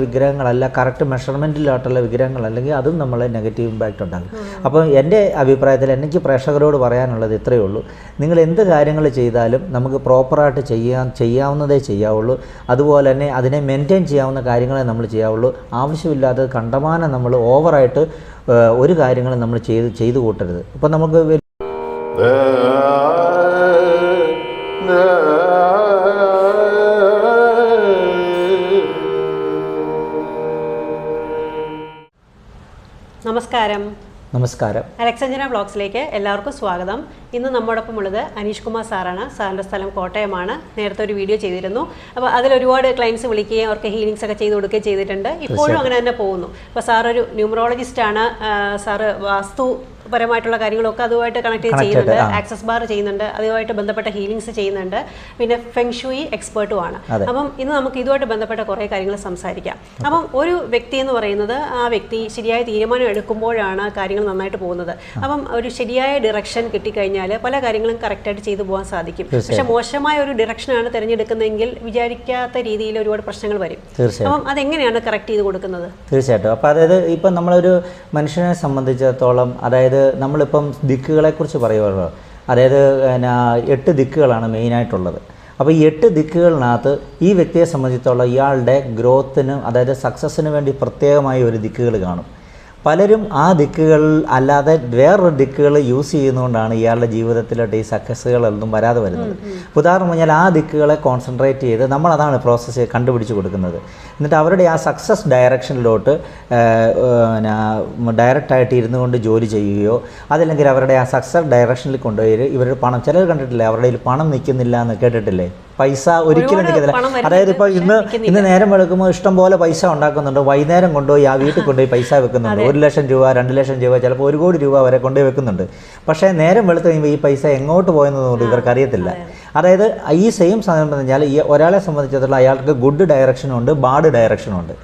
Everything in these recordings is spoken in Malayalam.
വിഗ്രഹങ്ങളല്ല, കറക്റ്റ് മെഷർമെൻറ്റിലായിട്ടുള്ള വിഗ്രഹങ്ങളല്ലെങ്കിൽ അതും നമ്മളെ നെഗറ്റീവ് ഇമ്പാക്റ്റ് ഉണ്ടാകും. അപ്പോൾ എൻ്റെ അഭിപ്രായത്തിൽ എനിക്ക് പ്രേക്ഷകരോട് പറയാനുള്ളത് ഇത്രയേ ഉള്ളൂ. നിങ്ങൾ എന്ത് കാര്യങ്ങൾ ചെയ്താലും നമുക്ക് പ്രോപ്പറായിട്ട് ചെയ്യാവുന്നതേ ചെയ്യാവുള്ളൂ. അതുപോലെ തന്നെ അതിനെ മെയിൻറ്റെയിൻ ചെയ്യാവുന്ന കാര്യങ്ങളെ നമ്മൾ ചെയ്യാവുള്ളൂ. ആവശ്യമില്ലാതെ കണ്ടമാനം നമ്മൾ ഓവറായിട്ട് ഒരു കാര്യങ്ങളും നമ്മൾ ചെയ്തു കൂട്ടരുത്. ഇപ്പോൾ നമുക്ക് നമസ്കാരം. അലക്സഞ്ജന വ്ളോഗ്സിലേക്ക് എല്ലാവർക്കും സ്വാഗതം. ഇന്ന് നമ്മോടൊപ്പം ഉള്ളത് അനീഷ് കുമാർ സാറാണ്. സാറിൻ്റെ സ്ഥലം കോട്ടയമാണ്. നേരത്തെ ഒരു വീഡിയോ ചെയ്തിരുന്നു. അപ്പോൾ അതിൽ ഒരുപാട് ക്ലയൻസ് വിളിക്കുകയും അവർക്ക് ഹീലിങ്സ് ഒക്കെ ചെയ്ത് കൊടുക്കുകയും ചെയ്തിട്ടുണ്ട്. ഇപ്പോഴും അങ്ങനെ തന്നെ പോകുന്നു. അപ്പോൾ സാറൊരു ന്യൂമറോളജിസ്റ്റാണ്. സാറ് പരമായിട്ടുള്ള കാര്യങ്ങളൊക്കെ അതുമായിട്ട് കണക്ട് ചെയ്യുന്നുണ്ട്. ആക്സസ് ബാർ ചെയ്യുന്നുണ്ട്, അതുമായിട്ട് ബന്ധപ്പെട്ട ഹീലിങ്സ് ചെയ്യുന്നുണ്ട്. പിന്നെ ഫെങ്ഷുയി എക്സ്പേർട്ടുമാണ്. അപ്പം ഇന്ന് നമുക്ക് ഇതുമായിട്ട് ബന്ധപ്പെട്ട കുറേ കാര്യങ്ങൾ സംസാരിക്കാം. അപ്പം ഒരു വ്യക്തി എന്ന് പറയുന്നത് ആ വ്യക്തി ശരിയായ തീരുമാനം എടുക്കുമ്പോഴാണ് കാര്യങ്ങൾ നന്നായിട്ട് പോകുന്നത്. അപ്പം ഒരു ശരിയായ ഡിറക്ഷൻ കിട്ടിക്കഴിഞ്ഞാൽ പല കാര്യങ്ങളും കറക്റ്റായിട്ട് ചെയ്തു പോകാൻ സാധിക്കും. പക്ഷെ മോശമായ ഒരു ഡിറക്ഷനാണ് തിരഞ്ഞെടുക്കുന്നതെങ്കിൽ വിചാരിക്കാത്ത രീതിയിൽ ഒരുപാട് പ്രശ്നങ്ങൾ വരും. അപ്പം അതെങ്ങനെയാണ് കറക്റ്റ് ചെയ്ത് കൊടുക്കുന്നത്? തീർച്ചയായിട്ടും. അപ്പോൾ അതായത് ഇപ്പം നമ്മളൊരു മനുഷ്യനെ സംബന്ധിച്ചിടത്തോളം, അതായത് നമ്മളിപ്പം ദിക്കുകളെക്കുറിച്ച് പറയുമല്ലോ. അതായത് 8 ദിക്കുകളാണ് മെയിനായിട്ടുള്ളത്. അപ്പോൾ ഈ 8 ദിക്കുകളിനകത്ത് ഈ വ്യക്തിയെ സംബന്ധിച്ചിടത്തോളം ഇയാളുടെ ഗ്രോത്തിന്, അതായത് സക്സസ്സിന് വേണ്ടി പ്രത്യേകമായ ഒരു ദിക്കുകൾ കാണും. പലരും ആ ദിക്കുകൾ അല്ലാതെ വേറൊരു ദിക്കുകൾ യൂസ് ചെയ്യുന്നതുകൊണ്ടാണ് ഇയാളുടെ ജീവിതത്തിലോട്ട് ഈ സക്സസ്സുകളൊന്നും വരാതെ വരുന്നത്. ഉദാഹരണം പറഞ്ഞാൽ ആ ദിക്കുകളെ കോൺസെൻട്രേറ്റ് ചെയ്ത് നമ്മളതാണ് പ്രോസസ്സ് കണ്ടുപിടിച്ച് കൊടുക്കുന്നത്. എന്നിട്ട് അവരുടെ ആ സക്സസ് ഡയറക്ഷനിലോട്ട് ഡയറക്റ്റായിട്ട് ഇരുന്നു കൊണ്ട് ജോലി ചെയ്യുകയോ അതല്ലെങ്കിൽ അവരുടെ ആ സക്സസ് ഡയറക്ഷനിൽ കൊണ്ടുപോയി ഇവരുടെ പണം, ചിലർ കണ്ടിട്ടില്ലേ അവരുടെ കയ്യിൽ പണം നിൽക്കുന്നില്ല എന്ന് കേട്ടിട്ടില്ലേ? പൈസ ഒരിക്കലും നിൽക്കുന്നില്ല. അതായത് ഇപ്പോൾ ഇന്ന് നേരം വെളുക്കുമ്പോൾ ഇഷ്ടം പോലെ പൈസ ഉണ്ടാക്കുന്നുണ്ട്, വൈകുന്നേരം കൊണ്ടുപോയി ആ വീട്ടിൽ കൊണ്ടുപോയി പൈസ വെക്കുന്നുണ്ട്. 1 ലക്ഷം രൂപ, 2 ലക്ഷം രൂപ, ചിലപ്പോൾ 1 കോടി രൂപ വരെ കൊണ്ടുപോയി വെക്കുന്നുണ്ട്. പക്ഷേ നേരം വെളുത്ത് കഴിയുമ്പോൾ ഈ പൈസ എങ്ങോട്ട് പോയെന്നതുകൊണ്ട് ഇവർക്കറിയത്തില്ല. അതായത് ഈ സെയിം സാധനം പറഞ്ഞാൽ ഈ ഒരാളെ സംബന്ധിച്ചിടത്തോളം അയാൾക്ക് ഗുഡ് ഡയറക്ഷനും ഉണ്ട്, ബാഡ് ഡയറക്ഷനും ഉണ്ട്.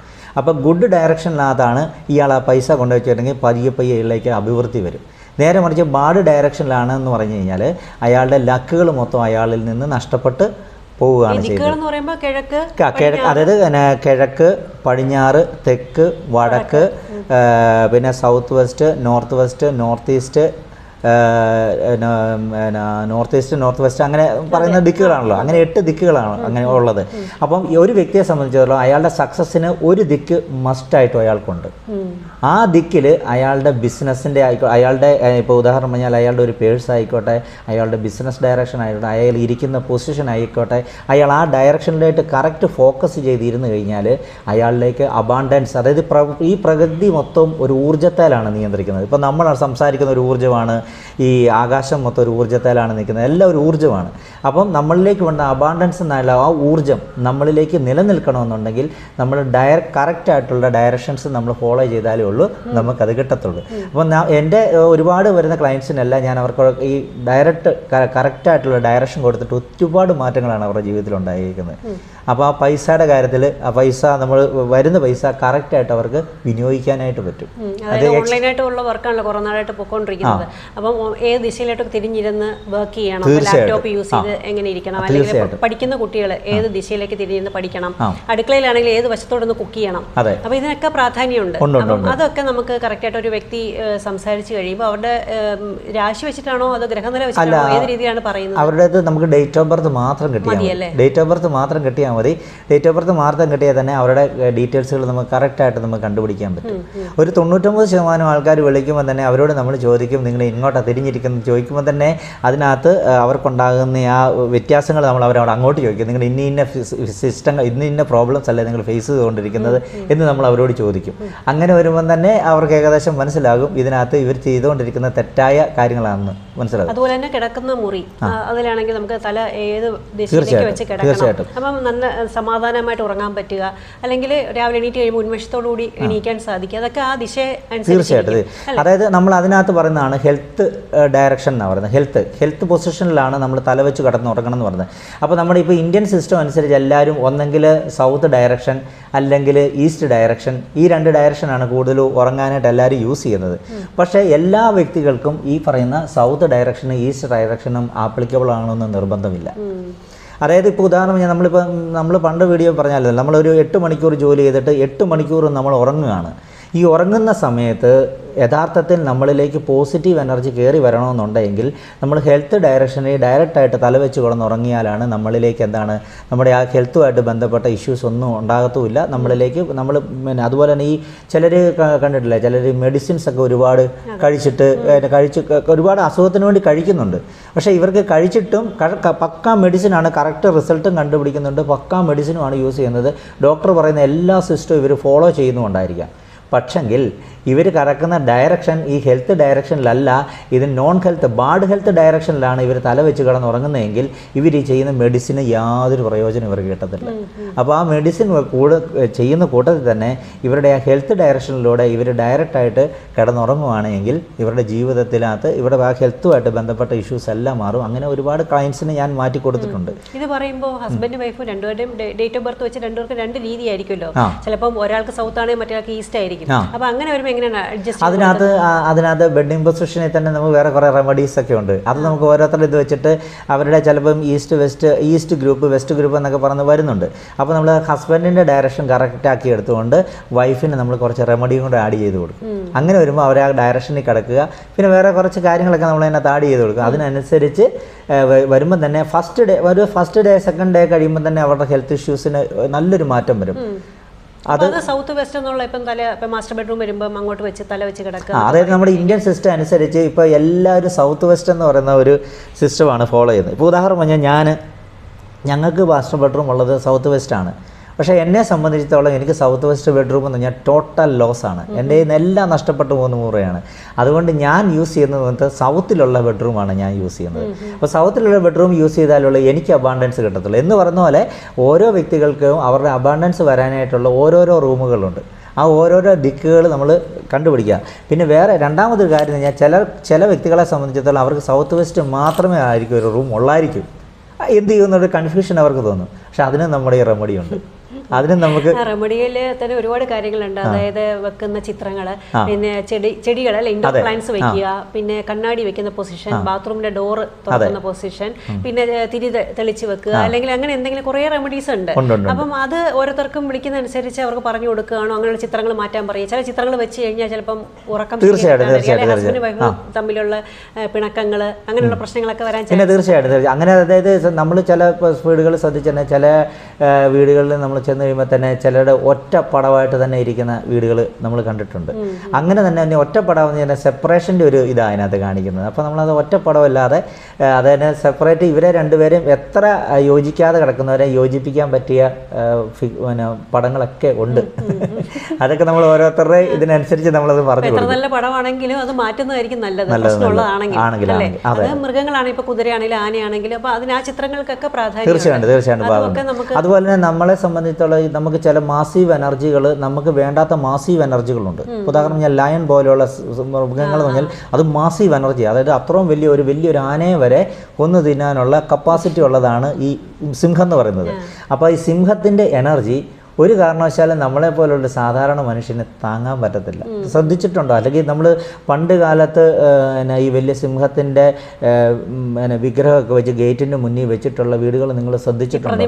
അപ്പോൾ ഗുഡ് ഡയറക്ഷനിനകത്താണ് ഇയാൾ ആ പൈസ കൊണ്ടുവച്ചിട്ടുണ്ടെങ്കിൽ പയ്യെ ഇയാളിലേക്ക് അഭിവൃദ്ധി വരും. നേരെ മറിച്ച് ബാഡ് ഡയറക്ഷനിലാണ് എന്ന് പറഞ്ഞു കഴിഞ്ഞാൽ അയാളുടെ ലക്കുകൾ മൊത്തം അയാളിൽ നിന്ന് നഷ്ടപ്പെട്ട് പോവുകയാണ് ചെയ്യുന്നത്. അതായത് കിഴക്ക്, പടിഞ്ഞാറ്, തെക്ക്, വടക്ക്, പിന്നെ south west, north west, north east, north west, അങ്ങനെ പറയുന്ന ദിക്കുകളാണല്ലോ. അങ്ങനെ 8 ദിക്കുകളാണ് അങ്ങനെ ഉള്ളത്. അപ്പം ഒരു വ്യക്തിയെ സംബന്ധിച്ചിടത്തോളം അയാളുടെ സക്സസ്സിന് ഒരു ദിക്ക് മസ്റ്റായിട്ടും അയാൾക്കുണ്ട്. ആ ദിക്കിൽ അയാളുടെ ബിസിനസ്സിൻ്റെ അയാളുടെ ഇപ്പോൾ ഉദാഹരണം പറഞ്ഞാൽ അയാളുടെ ഒരു പേഴ്സ് ആയിക്കോട്ടെ, അയാളുടെ ബിസിനസ് ഡയറക്ഷൻ ആയിക്കോട്ടെ, അയാൾ ഇരിക്കുന്ന പൊസിഷൻ ആയിക്കോട്ടെ, അയാൾ ആ ഡയറക്ഷനിലായിട്ട് കറക്റ്റ് ഫോക്കസ് ചെയ്തിരുന്നു കഴിഞ്ഞാൽ അയാളിലേക്ക് അബാണ്ടൻസ്, അതായത് ഈ പ്രകൃതി മൊത്തം ഒരു ഊർജ്ജത്താലാണ് നിയന്ത്രിക്കുന്നത്. ഇപ്പോൾ നമ്മൾ സംസാരിക്കുന്ന ഒരു ഊർജ്ജമാണ്, ഈ ആകാശം മൊത്തം ഒരു ഊർജ്ജത്താലാണ് നിൽക്കുന്നത്, എല്ലാം ഒരു ഊർജ്ജമാണ്. അപ്പം നമ്മളിലേക്ക് വേണ്ട അബാണ്ടൻസ് എന്നുള്ള ആ ഊർജ്ജം നമ്മളിലേക്ക് നിലനിൽക്കണമെന്നുണ്ടെങ്കിൽ നമ്മൾ കറക്റ്റായിട്ടുള്ള ഡയറക്ഷൻസ് നമ്മൾ ഫോളോ ചെയ്താലേ ഉള്ളൂ നമുക്കത് കിട്ടത്തുള്ളൂ. അപ്പം എൻ്റെ ഒരുപാട് വരുന്ന ക്ലയൻസിനെല്ലാം ഞാൻ അവർക്ക് ഈ കറക്റ്റായിട്ടുള്ള ഡയറക്ഷൻ കൊടുത്തിട്ട് ഒരുപാട് മാറ്റങ്ങളാണ് അവരുടെ ജീവിതത്തിൽ ഉണ്ടായിരിക്കുന്നത്. അപ്പോൾ ആ പൈസയുടെ കാര്യത്തിൽ ആ പൈസ നമ്മൾ വരുന്ന പൈസ കറക്റ്റായിട്ട് അവർക്ക് വിനിയോഗിക്കാനായിട്ട് പറ്റും. ഓൺലൈനായിട്ടുള്ള വർക്കാണല്ലോ കുറേ നാളായിട്ട് പൊയ്ക്കൊണ്ടിരിക്കുന്നത്. അപ്പം ഏത് ദിശയിലോട്ട് തിരിഞ്ഞിരുന്ന് വർക്ക് ചെയ്യണം, ലാപ്ടോപ്പ് യൂസ് ചെയ്ത് എങ്ങനെ ഇരിക്കണം, അല്ലെങ്കിൽ പഠിക്കുന്ന കുട്ടികൾ ഏത് ദിശയിലേക്ക് തിരിഞ്ഞിരുന്ന് പഠിക്കണം, അടുക്കളയിലാണെങ്കിൽ ഏത് വശത്തോടൊന്ന് കുക്ക് ചെയ്യണം. അപ്പോൾ ഇതിനൊക്കെ പ്രാധാന്യമുണ്ട്. അതൊക്കെ നമുക്ക് കറക്റ്റായിട്ട് ഒരു വ്യക്തി സംസാരിച്ച് കഴിയുമ്പോൾ അവരുടെ രാശി വെച്ചിട്ടാണോ അതോ ഗ്രഹനില വെച്ചിട്ടാണോ, ഏത് രീതിയാണ് പറയുന്നത്? അവരുടെ നമുക്ക് ഡേറ്റ് ഓഫ് ബർത്ത് മാത്രം കിട്ടിയാൽ ഡേറ്റ് ഓഫ് ബർത്ത് മാത്രം കിട്ടിയാൽ മതി. ഡേറ്റ് ഓഫ് ബർത്ത് മാത്രം കിട്ടിയാൽ തന്നെ അവരുടെ ഡീറ്റെയിൽസുകൾ നമുക്ക് കറക്റ്റായിട്ട് നമുക്ക് കണ്ടുപിടിക്കാൻ പറ്റും. ഒരു 99% ആൾക്കാർ വിളിക്കുമ്പോൾ തന്നെ അവരോട് നമ്മൾ ചോദിക്കും നിങ്ങൾ ഇങ്ങോട്ടാണ് തിരിഞ്ഞിരിക്കുന്നത് ചോദിക്കുമ്പോൾ തന്നെ അതിനകത്ത് അവർക്കുണ്ടാകുന്ന ആ വ്യത്യാസങ്ങൾ നമ്മൾ അവരോട് അങ്ങോട്ട് ചോദിക്കും. നിങ്ങൾ ഇന്ന സിസ്റ്റങ്ങൾ ഇന്ന പ്രോബ്ലംസ് അല്ലേ നിങ്ങൾ ഫേസ് ചെയ്തുകൊണ്ടിരിക്കുന്നത് എന്ന് നമ്മൾ അവരോട് ചോദിക്കും. അങ്ങനെ വരുമ്പം തന്നെ അവർക്ക് ഏകദേശം മനസ്സിലാകും ഇതിനകത്ത് ഇവർ ചെയ്തുകൊണ്ടിരിക്കുന്ന തെറ്റായ കാര്യങ്ങളാണെന്ന് മനസ്സിലാകും. അതുപോലെ തന്നെ കിടക്കുന്ന മുറി അതിലാണെങ്കിൽ നമുക്ക് തല ഏത് ദിശയിലേക്ക് വെച്ച് കിടക്കണം, അപ്പം നല്ല സമാധാനമായിട്ട് ഉറങ്ങാൻ പറ്റുക, അല്ലെങ്കിൽ രാവിലെ എണീറ്റ് കഴിയുമ്പോൾ ഉന്മേഷത്തോടുകൂടി എണീക്കാൻ സാധിക്കുക, അതൊക്കെ ആ ദിശ തീർച്ചയായിട്ടും. അതായത് നമ്മൾ അതിനകത്ത് പറയുന്നതാണ് ഹെൽത്ത് ഡയറക്ഷൻ എന്നാണ് പറയുന്നത്. ഹെൽത്ത് പൊസിഷനിലാണ് നമ്മൾ തല വെച്ച് കിടന്നുറങ്ങണം എന്ന് പറയുന്നത്. അപ്പോൾ നമ്മുടെ ഇപ്പോൾ ഇന്ത്യൻ സിസ്റ്റം അനുസരിച്ച് എല്ലാവരും ഒന്നെങ്കിൽ സൗത്ത് ഡയറക്ഷൻ അല്ലെങ്കിൽ ഈസ്റ്റ് ഡയറക്ഷൻ, ഈ 2 ഡയറക്ഷനാണ് കൂടുതൽ ഉറങ്ങാനായിട്ട് എല്ലാവരും യൂസ് ചെയ്യുന്നത്. പക്ഷേ എല്ലാ വ്യക്തികൾക്കും ഈ പറയുന്ന സൗത്ത് ഡയറക്ഷനും ഈസ്റ്റ് ഡയറക്ഷനും ആപ്ലിക്കബിൾ ആണെന്ന് നിർബന്ധമില്ല. അതായത് ഇപ്പോൾ ഉദാഹരണം നമ്മൾ പണ്ട് വീഡിയോ പറഞ്ഞാലോ, നമ്മളൊരു 8 മണിക്കൂർ ജോലി ചെയ്തിട്ട് 8 മണിക്കൂർ നമ്മൾ ഉറങ്ങുകയാണ്. ഈ ഉറങ്ങുന്ന സമയത്ത് യഥാർത്ഥത്തിൽ നമ്മളിലേക്ക് പോസിറ്റീവ് എനർജി കയറി വരണമെന്നുണ്ടെങ്കിൽ നമ്മൾ ഹെൽത്ത് ഡയറക്ഷനിൽ ഡയറക്റ്റായിട്ട് തലവെച്ച് കിടന്നുറങ്ങിയാലാണ് നമ്മളിലേക്ക് നമ്മുടെ ആ ഹെൽത്തുമായിട്ട് ബന്ധപ്പെട്ട ഇഷ്യൂസ് ഒന്നും ഉണ്ടാകത്തുമില്ല. നമ്മളിലേക്ക് പിന്നെ അതുപോലെ തന്നെ ഈ ചിലർ കണ്ടിട്ടില്ല, ചിലർ മെഡിസിൻസ് ഒക്കെ ഒരുപാട് കഴിച്ചിട്ട് ഒരുപാട് അസുഖത്തിന് വേണ്ടി കഴിക്കുന്നുണ്ട്. പക്ഷേ ഇവർക്ക് കഴിച്ചിട്ടും പക്കാ മെഡിസിനാണ്, കറക്റ്റ് റിസൾട്ടും കണ്ടുപിടിക്കുന്നുണ്ട്, പക്കാ മെഡിസിനുമാണ് യൂസ് ചെയ്യുന്നത്. ഡോക്ടർ പറയുന്ന എല്ലാ സിസ്റ്റവും ഇവർ ഫോളോ ചെയ്യുന്നുകൊണ്ടായിരിക്കാം. പക്ഷെങ്കിൽ ഇവർ കറക്കുന്ന ഡയറക്ഷൻ ഈ ഹെൽത്ത് ഡയറക്ഷനിലല്ല, ഇത് നോൺ ഹെൽത്ത് ബാഡ് ഹെൽത്ത് ഡയറക്ഷനിലാണ് ഇവർ തലവെച്ച് കിടന്നുറങ്ങുന്നതെങ്കിൽ ഇവർ ഈ ചെയ്യുന്ന മെഡിസിന് യാതൊരു പ്രയോജനം ഇവർക്ക് കിട്ടത്തില്ല. അപ്പോൾ ആ മെഡിസിൻ ചെയ്യുന്ന കൂട്ടത്തിൽ തന്നെ ഇവരുടെ ആ ഹെൽത്ത് ഡയറക്ഷനിലൂടെ ഇവർ ഡയറക്റ്റായിട്ട് കിടന്നുറങ്ങുകയാണെങ്കിൽ ഇവരുടെ ജീവിതത്തിനകത്ത് ഇവരുടെ ആ ഹെൽത്തുമായിട്ട് ബന്ധപ്പെട്ട ഇഷ്യൂസ് എല്ലാം മാറും. അങ്ങനെ ഒരുപാട് ക്ലയൻസിന് ഞാൻ മാറ്റി കൊടുത്തിട്ടുണ്ട്. ഇത് പറയുമ്പോൾ ഹസ്ബൻഡ് വൈഫ് രണ്ടുപേരുടെയും ഡേറ്റ് ഓഫ് ബർത്ത് വെച്ച് രണ്ടുപേർക്ക് 2 രീതി ആയിരിക്കുമല്ലോ. ചിലപ്പം ഒരാൾക്ക് സൗത്ത് ആണെങ്കിൽ മറ്റൊരാൾക്ക് ഈസ്റ്റ് ആയിരിക്കും. അപ്പൊ അങ്ങനെ വരുമ്പോൾ എങ്ങനെയാണ് അഡ്ജസ്റ്റ്? അതിനകത്ത് ബെഡിങ് പൊസിഷനിൽ തന്നെ നമുക്ക് വേറെ കുറേ റെമഡീസ് ഒക്കെ ഉണ്ട്. അത് നമുക്ക് ഓരോരുത്തരുടെ ഇത് വെച്ചിട്ട് അവരുടെ ചിലപ്പം ഈസ്റ്റ് ഗ്രൂപ്പ് വെസ്റ്റ് ഗ്രൂപ്പ് എന്നൊക്കെ പറഞ്ഞ് വരുന്നുണ്ട്. അപ്പോൾ നമ്മൾ ഹസ്ബൻഡിൻ്റെ ഡയറക്ഷൻ കറക്റ്റ് ആക്കി എടുത്തുകൊണ്ട് വൈഫിന് നമ്മൾ കുറച്ച് റെമഡിയും കൂടെ ആഡ് ചെയ്ത് കൊടുക്കും. അങ്ങനെ വരുമ്പോൾ അവർ ആ ഡയറക്ഷനിൽ കിടക്കുക. പിന്നെ വേറെ കുറച്ച് കാര്യങ്ങളൊക്കെ നമ്മൾ അതിനകത്ത് ആഡ് ചെയ്ത് കൊടുക്കും. അതിനനുസരിച്ച് വരുമ്പോൾ തന്നെ ഫസ്റ്റ് ഡേ സെക്കൻഡ് ഡേ കഴിയുമ്പോൾ തന്നെ അവരുടെ ഹെൽത്ത് ഇഷ്യൂസിന് നല്ലൊരു മാറ്റം വരും. അത് സൗത്ത് വെസ്റ്റ് എന്നുള്ള ഇപ്പം മാസ്റ്റർ ബെഡ്റൂം വരുമ്പോൾ അങ്ങോട്ട് വെച്ച് തല വെച്ച് കിടക്കുക. അതായത് നമ്മുടെ ഇന്ത്യൻ സിസ്റ്റം അനുസരിച്ച് ഇപ്പോൾ എല്ലാവരും സൗത്ത് വെസ്റ്റ് എന്ന് പറയുന്ന ഒരു സിസ്റ്റമാണ് ഫോളോ ചെയ്യുന്നത്. ഇപ്പോൾ ഉദാഹരണം പറഞ്ഞാൽ ഞങ്ങൾക്ക് മാസ്റ്റർ ബെഡ്റൂം ഉള്ളത് സൗത്ത് വെസ്റ്റ് ആണ്. പക്ഷേ എന്നെ സംബന്ധിച്ചിടത്തോളം എനിക്ക് സൗത്ത് വെസ്റ്റ് ബെഡ്റൂം എന്ന് പറഞ്ഞാൽ ടോട്ടൽ ലോസാണ്. എൻ്റെ കയ്യിൽ നിന്ന് എല്ലാം നഷ്ടപ്പെട്ടു പോകുന്ന മുറയാണ്. അതുകൊണ്ട് ഞാൻ യൂസ് ചെയ്യുന്നത് സൗത്തിലുള്ള ബെഡ്റൂമാണ് ഞാൻ യൂസ് ചെയ്യുന്നത്. അപ്പോൾ സൗത്തിലുള്ള ബെഡ്റൂം യൂസ് ചെയ്താലുള്ള എനിക്ക് അബാണ്ടൻസ് കിട്ടത്തുള്ളൂ. എന്ന് പറഞ്ഞ പോലെ ഓരോ വ്യക്തികൾക്കും അവരുടെ അബാണ്ടൻസ് വരാനായിട്ടുള്ള ഓരോരോ റൂമുകളുണ്ട്. ആ ഓരോരോ ദിക്കുകൾ നമ്മൾ കണ്ടുപിടിക്കുക. പിന്നെ വേറെ രണ്ടാമതൊരു കാര്യം എന്ന് പറഞ്ഞാൽ ചില വ്യക്തികളെ സംബന്ധിച്ചിടത്തോളം അവർക്ക് സൗത്ത് വെസ്റ്റ് മാത്രമേ ആയിരിക്കും ഒരു റൂം ഉള്ളായിരിക്കും. എന്ത് ചെയ്യുന്നൊരു കൺഫ്യൂഷൻ അവർക്ക് തോന്നും. പക്ഷെ അതിന് നമ്മുടെ ഈ റെമഡിയുണ്ട്. അതിന് നമുക്ക് റെമഡിയിൽ തന്നെ ഒരുപാട് കാര്യങ്ങളുണ്ട്. അതായത് വെക്കുന്ന ചിത്രങ്ങൾ, പിന്നെ ചെടികൾ ഇൻഡോർ പ്ലാന്റ്സ് വെക്കുക, പിന്നെ കണ്ണാടി വെക്കുന്ന പൊസിഷൻ, ബാത്റൂമിന്റെ ഡോറ് തുറക്കുന്ന പൊസിഷൻ, പിന്നെ തിരി തെളിച്ച് വെക്കുക, അല്ലെങ്കിൽ അങ്ങനെ എന്തെങ്കിലും കുറേ റെമഡീസ് ഉണ്ട്. അപ്പം അത് ഓരോരുത്തർക്കും വിളിക്കുന്ന അനുസരിച്ച് അവർക്ക് പറഞ്ഞു കൊടുക്കുകയാണോ അങ്ങനെയുള്ള ചിത്രങ്ങൾ മാറ്റാൻ പറയുക. ചില ചിത്രങ്ങൾ വെച്ച് കഴിഞ്ഞാൽ ചിലപ്പം ഉറക്കം, ഹസ്ബൻഡ് വൈഫ് തമ്മിലുള്ള പിണക്കങ്ങൾ, അങ്ങനെയുള്ള പ്രശ്നങ്ങളൊക്കെ വരാൻ തീർച്ചയായിട്ടും അങ്ങനെ. അതായത് നമ്മൾ ചില വീടുകൾ ശ്രദ്ധിച്ചാൽ ചില വീടുകളിൽ നമ്മൾ ചെന്ന് കഴിയുമ്പോൾ തന്നെ ചിലരുടെ ഒറ്റപ്പടമായിട്ട് തന്നെ ഇരിക്കുന്ന വീടുകൾ നമ്മൾ കണ്ടിട്ടുണ്ട്. അങ്ങനെ തന്നെ ഒറ്റപ്പടം എന്ന് പറഞ്ഞാൽ സെപ്പറേഷൻ്റെ ഒരു ഇതാണ് അതിനകത്ത് കാണിക്കുന്നത്. അപ്പോൾ നമ്മളത് ഒറ്റപ്പടമല്ലാതെ അതിനെ സെപ്പറേറ്റ് ഇവരെ രണ്ടുപേരും എത്ര യോജിക്കാതെ കിടക്കുന്നവരെ യോജിപ്പിക്കാൻ പറ്റിയ പിന്നെ പടങ്ങളൊക്കെ ഉണ്ട്. അതൊക്കെ നമ്മൾ ഓരോരുത്തരുടെ ഇതിനനുസരിച്ച് നമ്മളത് പറഞ്ഞു കൊടുക്കും. നല്ല പടമാണെങ്കിലും അത് മാറ്റുന്നതായിരിക്കും നല്ലത്. പ്രശ്നമുള്ളതാണെങ്കിൽ അത് മൃഗങ്ങളാണെങ്കിൽ ഇപ്പോൾ കുതിരയാണെങ്കിലും ആനയാണെങ്കിലും അപ്പോൾ അതിന് ആ ചിത്രങ്ങൾക്കൊക്കെ പ്രാധാന്യം തീർച്ചയായിട്ടും. അതുപോലെ തന്നെ നമ്മളെ സംബന്ധിച്ചുള്ള നമുക്ക് ചില മാസീവ് എനർജികൾ, നമുക്ക് വേണ്ടാത്ത മാസീവ് എനർജികളുണ്ട്. ഉദാഹരണം ഞാൻ ലയൺ പോലെയുള്ള മൃഗങ്ങൾ എന്ന് പറഞ്ഞാൽ അത് മാസീവ് എനർജി. അതായത് അത്രയും വലിയൊരു ആനയെ വരെ കൊന്നു തിന്നാനുള്ള കപ്പാസിറ്റി ഉള്ളതാണ് ഈ സിംഹം എന്ന് പറയുന്നത്. അപ്പോൾ ഈ സിംഹത്തിൻ്റെ എനർജി ഒരു കാരണവശാലും നമ്മളെപ്പോലുള്ള സാധാരണ മനുഷ്യന് താങ്ങാൻ പറ്റത്തില്ല. ശ്രദ്ധിച്ചിട്ടുണ്ടോ? അല്ലെങ്കിൽ നമ്മൾ പണ്ട് കാലത്ത് ഈ വലിയ സിംഹത്തിൻ്റെ വിഗ്രഹമൊക്കെ വെച്ച് ഗേറ്റിൻ്റെ മുന്നിൽ വെച്ചിട്ടുള്ള വീടുകൾ നിങ്ങൾ ശ്രദ്ധിച്ചിട്ടുണ്ടോ?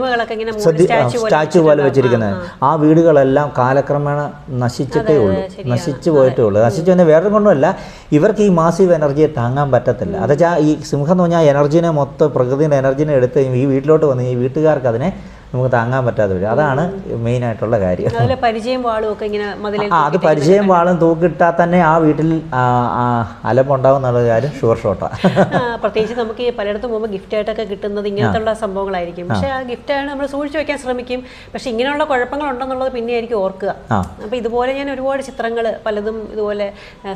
സ്റ്റാച്ചു പോലെ വെച്ചിരിക്കുന്നത്. ആ വീടുകളെല്ലാം കാലക്രമേണ നശിച്ചിട്ടേ ഉള്ളൂ, നശിച്ചു പോയിട്ടേ ഉള്ളൂ. നശിച്ചു തന്നെ വേറെ കൊണ്ടുമല്ല, ഇവർക്ക് ഈ മാസീവ് എനർജിയെ താങ്ങാൻ പറ്റത്തില്ല. അതെച്ചാൽ ഈ സിംഹം എന്ന് പറഞ്ഞാൽ എനർജീനെ മൊത്തം പ്രകൃതിയുടെ എനർജീനെ എടുത്ത് ഈ വീട്ടിലോട്ട് വന്ന് ഈ വീട്ടുകാർക്ക് അതിനെ നമുക്ക് താങ്ങാൻ പറ്റാതെ വരും. അതാണ് മെയിനായിട്ടുള്ള കാര്യം. അത് പരിചയം വാളും തൂക്കിട്ടാൽ തന്നെ ആ വീട്ടിൽ അലമ്പുണ്ടാവും എന്നുള്ള കാര്യം ഷുവർ ഷോട്ടാണ്. പ്രത്യേകിച്ച് നമുക്ക് പലയിടത്തും പോകുമ്പോൾ ഗിഫ്റ്റായിട്ടൊക്കെ കിട്ടുന്നത് ഇങ്ങനത്തുള്ള സംഭവങ്ങളായിരിക്കും. പക്ഷേ ആ ഗിഫ്റ്റാണ് നമ്മൾ സൂക്ഷിച്ച് വെക്കാൻ ശ്രമിക്കും. പക്ഷെ ഇങ്ങനെയുള്ള കുഴപ്പങ്ങളുണ്ടെന്നുള്ളത് പിന്നെ ആയിരിക്കും ഓർക്കുക. അപ്പോൾ ഇതുപോലെ ഞാൻ ഒരുപാട് ചിത്രങ്ങൾ പലതും ഇതുപോലെ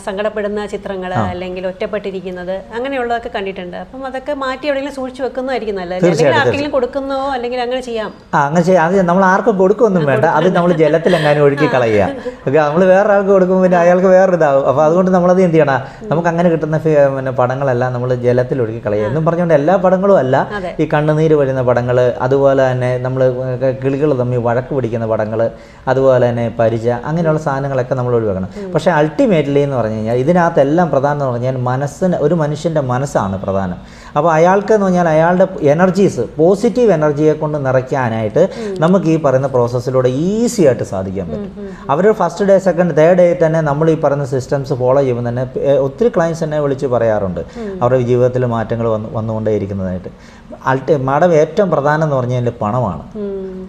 സങ്കടപ്പെടുന്ന ചിത്രങ്ങൾ അല്ലെങ്കിൽ ഒറ്റപ്പെട്ടിരിക്കുന്നത് അങ്ങനെയുള്ളതൊക്കെ കണ്ടിട്ടുണ്ട്. അപ്പം അതൊക്കെ മാറ്റി എവിടെയെങ്കിലും സൂക്ഷിച്ച് വെക്കുന്നതായിരിക്കും നല്ലത്. അല്ലെങ്കിൽ ആർക്കെങ്കിലും കൊടുക്കുന്നോ അല്ലെങ്കിൽ അങ്ങനെ ചെയ്യാം. അങ്ങനെ ചെയ്യാം. അത് നമ്മൾ ആർക്കും കൊടുക്കൊന്നും വേണ്ട. അത് നമ്മൾ ജലത്തിലെങ്ങാനും ഒഴുക്കി കളയുക. നമ്മൾ വേറൊരാൾക്ക് കൊടുക്കുമ്പോൾ പിന്നെ അയാൾക്ക് വേറൊരിതാവും. അപ്പോൾ അതുകൊണ്ട് നമ്മളത് എന്ത് ചെയ്യണം, നമുക്ക് അങ്ങനെ കിട്ടുന്ന പിന്നെ പടങ്ങളെല്ലാം നമ്മൾ ജലത്തിൽ ഒഴുക്കി കളയുക. എന്നും പറഞ്ഞുകൊണ്ട് എല്ലാ പടങ്ങളും അല്ല, ഈ കണ്ണുനീര് വരുന്ന പടങ്ങൾ, അതുപോലെ തന്നെ നമ്മൾ കിളികൾ തമ്മിൽ വഴക്ക് പിടിക്കുന്ന പടങ്ങൾ, അതുപോലെ തന്നെ പരിച, അങ്ങനെയുള്ള സാധനങ്ങളൊക്കെ നമ്മൾ ഒഴിവാക്കണം. പക്ഷേ അൾട്ടിമേറ്റ്ലി എന്ന് പറഞ്ഞു കഴിഞ്ഞാൽ ഇതിനകത്തെല്ലാം പ്രധാനം എന്ന് പറഞ്ഞാൽ ഒരു മനുഷ്യൻ്റെ മനസ്സാണ് പ്രധാനം. അപ്പോൾ അയാൾക്കെന്ന് പറഞ്ഞാൽ അയാളുടെ എനർജീസ്, പോസിറ്റീവ് എനർജിയെ കൊണ്ട് നിറയ്ക്കാനായിട്ട് നമുക്ക് ഈ പറയുന്ന പ്രോസസ്സിലൂടെ ഈസി ആയിട്ട് സാധിക്കാൻ പറ്റും. അവർ first day, second, third day തന്നെ നമ്മൾ ഈ പറയുന്ന സിസ്റ്റംസ് ഫോളോ ചെയ്യുമ്പോൾ തന്നെ ഒത്തിരി ക്ലയൻസ് എന്നെ വിളിച്ച് പറയാറുണ്ട് അവരുടെ ജീവിതത്തിൽ മാറ്റങ്ങൾ വന്നുകൊണ്ടേയിരിക്കുന്നതായിട്ട്. മാഡം ഏറ്റവും പ്രധാനം എന്ന് പറഞ്ഞാൽ പണമാണ്.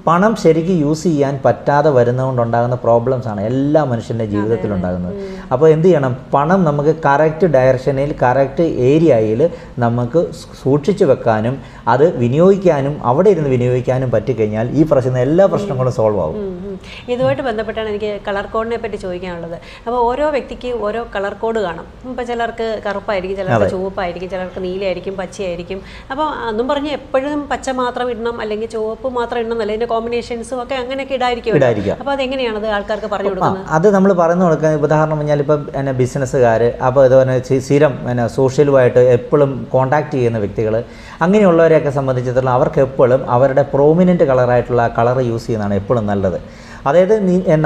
പണം ശരിക്കും യൂസ് ചെയ്യാൻ പറ്റാതെ വരുന്നതുകൊണ്ടുണ്ടാകുന്ന പ്രോബ്ലംസാണ് എല്ലാ മനുഷ്യൻ്റെ ജീവിതത്തിലുണ്ടാകുന്നത്. അപ്പോൾ എന്ത് ചെയ്യണം, പണം നമുക്ക് കറക്റ്റ് ഡയറക്ഷനിൽ, കറക്റ്റ് ഏരിയയിൽ നമുക്ക് സൂക്ഷിച്ചു വെക്കാനും അത് വിനിയോഗിക്കാനും അവിടെ ഇരുന്ന് വിനിയോഗിക്കാനും പറ്റിക്കഴിഞ്ഞാൽ ഈ പ്രശ്നം എല്ലാ പ്രശ്നങ്ങളും സോൾവ് ആവും. ഇതുമായിട്ട് ബന്ധപ്പെട്ടാണ് എനിക്ക് കളർ കോഡിനെ പറ്റി ചോദിക്കാനുള്ളത്. അപ്പോൾ ഓരോ വ്യക്തിക്ക് ഓരോ കളർ കോഡ് കാണും. ഇപ്പോൾ ചിലർക്ക് കറുപ്പായിരിക്കും, ചിലർക്ക് ചുവപ്പായിരിക്കും, ചിലർക്ക് നീലയായിരിക്കും, പച്ചയായിരിക്കും. അപ്പോൾ അന്നും പറഞ്ഞ് എപ്പോഴും പച്ച മാത്രം ഇടണം അല്ലെങ്കിൽ ചുവപ്പ് മാത്രം ഇടണം എന്നല്ല, ഇതിൻ്റെ കോമ്പിനേഷൻസും ഒക്കെ അങ്ങനെയൊക്കെ ഇടായിരിക്കും. അപ്പോൾ അതെങ്ങനെയാണത് ആൾക്കാർക്ക് പറഞ്ഞു കൊടുക്കുന്നത്? അത് നമ്മൾ പറഞ്ഞു കൊടുക്കുന്നത്, ഉദാഹരണം പറഞ്ഞാൽ ഇപ്പം എന്നെ ബിസിനസ്സുകാർ, അപ്പോൾ ഇതുപോലെ സ്ഥിരം സോഷ്യലുമായിട്ട് എപ്പോഴും കോൺടാക്ട് ചെയ്യുന്ന വ്യക്തികൾ, അങ്ങനെയുള്ളവരെയൊക്കെ സംബന്ധിച്ചിടത്തോളം അവർക്ക് എപ്പോഴും അവരുടെ പ്രോമിനൻറ്റ് കളറായിട്ടുള്ള കളർ യൂസ് ചെയ്യുന്നതാണ് എപ്പോഴും നല്ലത്. അതായത്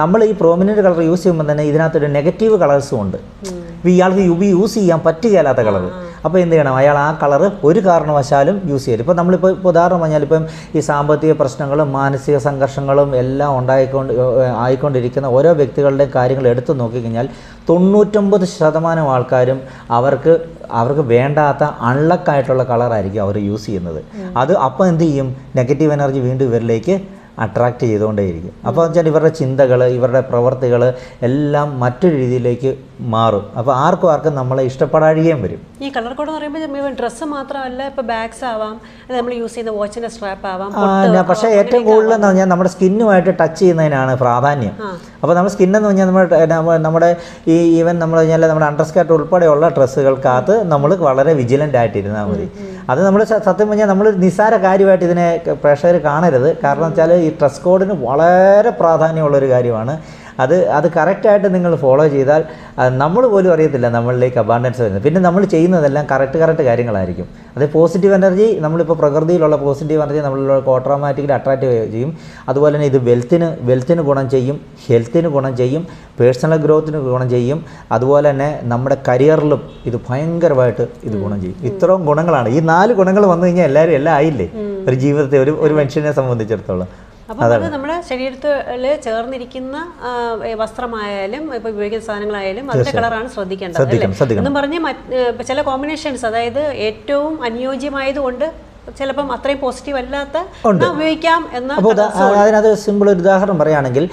നമ്മൾ ഈ പ്രോമിനൻറ്റ് കളർ യൂസ് ചെയ്യുമ്പോൾ തന്നെ ഇതിനകത്തൊരു നെഗറ്റീവ് കളേഴ്സും ഉണ്ട്. ഇയാൾക്ക് യൂസ് ചെയ്യാൻ പറ്റുകയില്ലാത്ത കളർ. അപ്പോൾ എന്ത് ചെയ്യണം, അയാൾ ആ കളർ ഒരു കാരണവശാലും യൂസ് ചെയ്യരുത്. ഇപ്പോൾ നമ്മളിപ്പോൾ ഉദാഹരണം പറഞ്ഞാൽ ഇപ്പം ഈ സാമ്പത്തിക പ്രശ്നങ്ങളും മാനസിക സംഘർഷങ്ങളും എല്ലാം ആയിക്കൊണ്ടിരിക്കുന്ന ഓരോ വ്യക്തികളുടെയും കാര്യങ്ങൾ എടുത്തു നോക്കിക്കഴിഞ്ഞാൽ 99% ആൾക്കാരും അവർക്ക് വേണ്ടാത്ത അൺലക്കായിട്ടുള്ള കളറായിരിക്കും അവർ യൂസ് ചെയ്യുന്നത്. അത് അപ്പോൾ എന്ത് ചെയ്യും, നെഗറ്റീവ് എനർജി വീണ്ടും ഇവരിലേക്ക് അട്രാക്റ്റ് ചെയ്തുകൊണ്ടേയിരിക്കും. അപ്പോൾ വെച്ചാൽ ഇവരുടെ ചിന്തകൾ, ഇവരുടെ പ്രവർത്തികൾ എല്ലാം മറ്റൊരു രീതിയിലേക്ക് മാറും. അപ്പോൾ ആർക്കും നമ്മളെ ഇഷ്ടപ്പെടാഴികയും വരും. ഈ കളർ കോഡ് എന്ന് പറയുമ്പോൾ ഡ്രസ്സ് മാത്രമല്ല, ഇപ്പോൾ ബാഗ്സ് ആവാം, അത് നമ്മൾ യൂസ് ചെയ്യുന്ന വാച്ചിൻ്റെ സ്ട്രാപ്പ് ആവാം. പക്ഷേ ഏറ്റവും കൂടുതൽ എന്ന് പറഞ്ഞാൽ നമ്മുടെ സ്കിന്നുമായിട്ട് ടച്ച് ചെയ്യുന്നതിനാണ് പ്രാധാന്യം. അപ്പോൾ നമ്മുടെ സ്കിന്നെന്ന് പറഞ്ഞാൽ നമ്മുടെ ഈ ഈവൻ നമ്മൾ പറഞ്ഞാൽ നമ്മുടെ അണ്ടർസ്കേർട്ട് ഉൾപ്പെടെയുള്ള ഡ്രസ്സുകൾക്കകത്ത് നമ്മൾ വളരെ വിജിലൻ്റ് ആയിട്ടിരുന്നാൽ മതി. അത് നമ്മൾ സത്യം പറഞ്ഞാൽ നമ്മൾ നിസ്സാര കാര്യമായിട്ട് ഇതിനെ പ്രേക്ഷകർ കാണരുത്. കാരണം വെച്ചാൽ ഈ ഡ്രസ് കോഡിന് വളരെ പ്രാധാന്യമുള്ളൊരു കാര്യമാണ്. അത് കറക്റ്റായിട്ട് നിങ്ങൾ ഫോളോ ചെയ്താൽ നമ്മൾ പോലും അറിയത്തില്ല നമ്മളിലേക്ക് അബാണ്ടൻസ് വരുന്നത്. പിന്നെ നമ്മൾ ചെയ്യുന്നതെല്ലാം കറക്റ്റ് കാര്യങ്ങളായിരിക്കും. അത് പോസിറ്റീവ് എനർജി, നമ്മളിപ്പോൾ പ്രകൃതിയിലുള്ള പോസിറ്റീവ് എനർജി നമ്മളിലേക്ക് ഓട്ടോമാറ്റിക്കലി അട്രാക്റ്റ് ചെയ്യും. അതുപോലെ തന്നെ ഇത് വെൽത്തിന് ഗുണം ചെയ്യും, ഹെൽത്തിന് ഗുണം ചെയ്യും, പേഴ്സണൽ ഗ്രോത്തിന് ഗുണം ചെയ്യും. അതുപോലെ തന്നെ നമ്മുടെ കരിയറിലും ഇത് ഭയങ്കരമായിട്ട് ഇത് ഗുണം ചെയ്യും. ഇത്രയും ഗുണങ്ങളാണ്. ഈ 4 ഗുണങ്ങൾ വന്നു കഴിഞ്ഞാൽ എല്ലാവരും എല്ലാം ആയില്ലേ ഒരു ജീവിതത്തെ, ഒരു മനുഷ്യനെ സംബന്ധിച്ചിടത്തോളം. അപ്പോൾ അത് നമ്മുടെ ശരീരത്തിൽ ചേർന്നിരിക്കുന്ന വസ്ത്രമായാലും ഇപ്പോൾ ഉപയോഗിക്കുന്ന സാധനങ്ങളായാലും അതിൻ്റെ കളറാണ് ശ്രദ്ധിക്കേണ്ടത്. എന്നും പറഞ്ഞ് ചില കോമ്പിനേഷൻസ്, അതായത് ഏറ്റവും അനുയോജ്യമായതുകൊണ്ട് ചിലപ്പം അത്രയും പോസിറ്റീവ് അല്ലാത്ത ഉപയോഗിക്കാം എന്ന. അപ്പോൾ അതിനകത്ത് സിമ്പിൾ ഒരു ഉദാഹരണം പറയുകയാണെങ്കിൽ,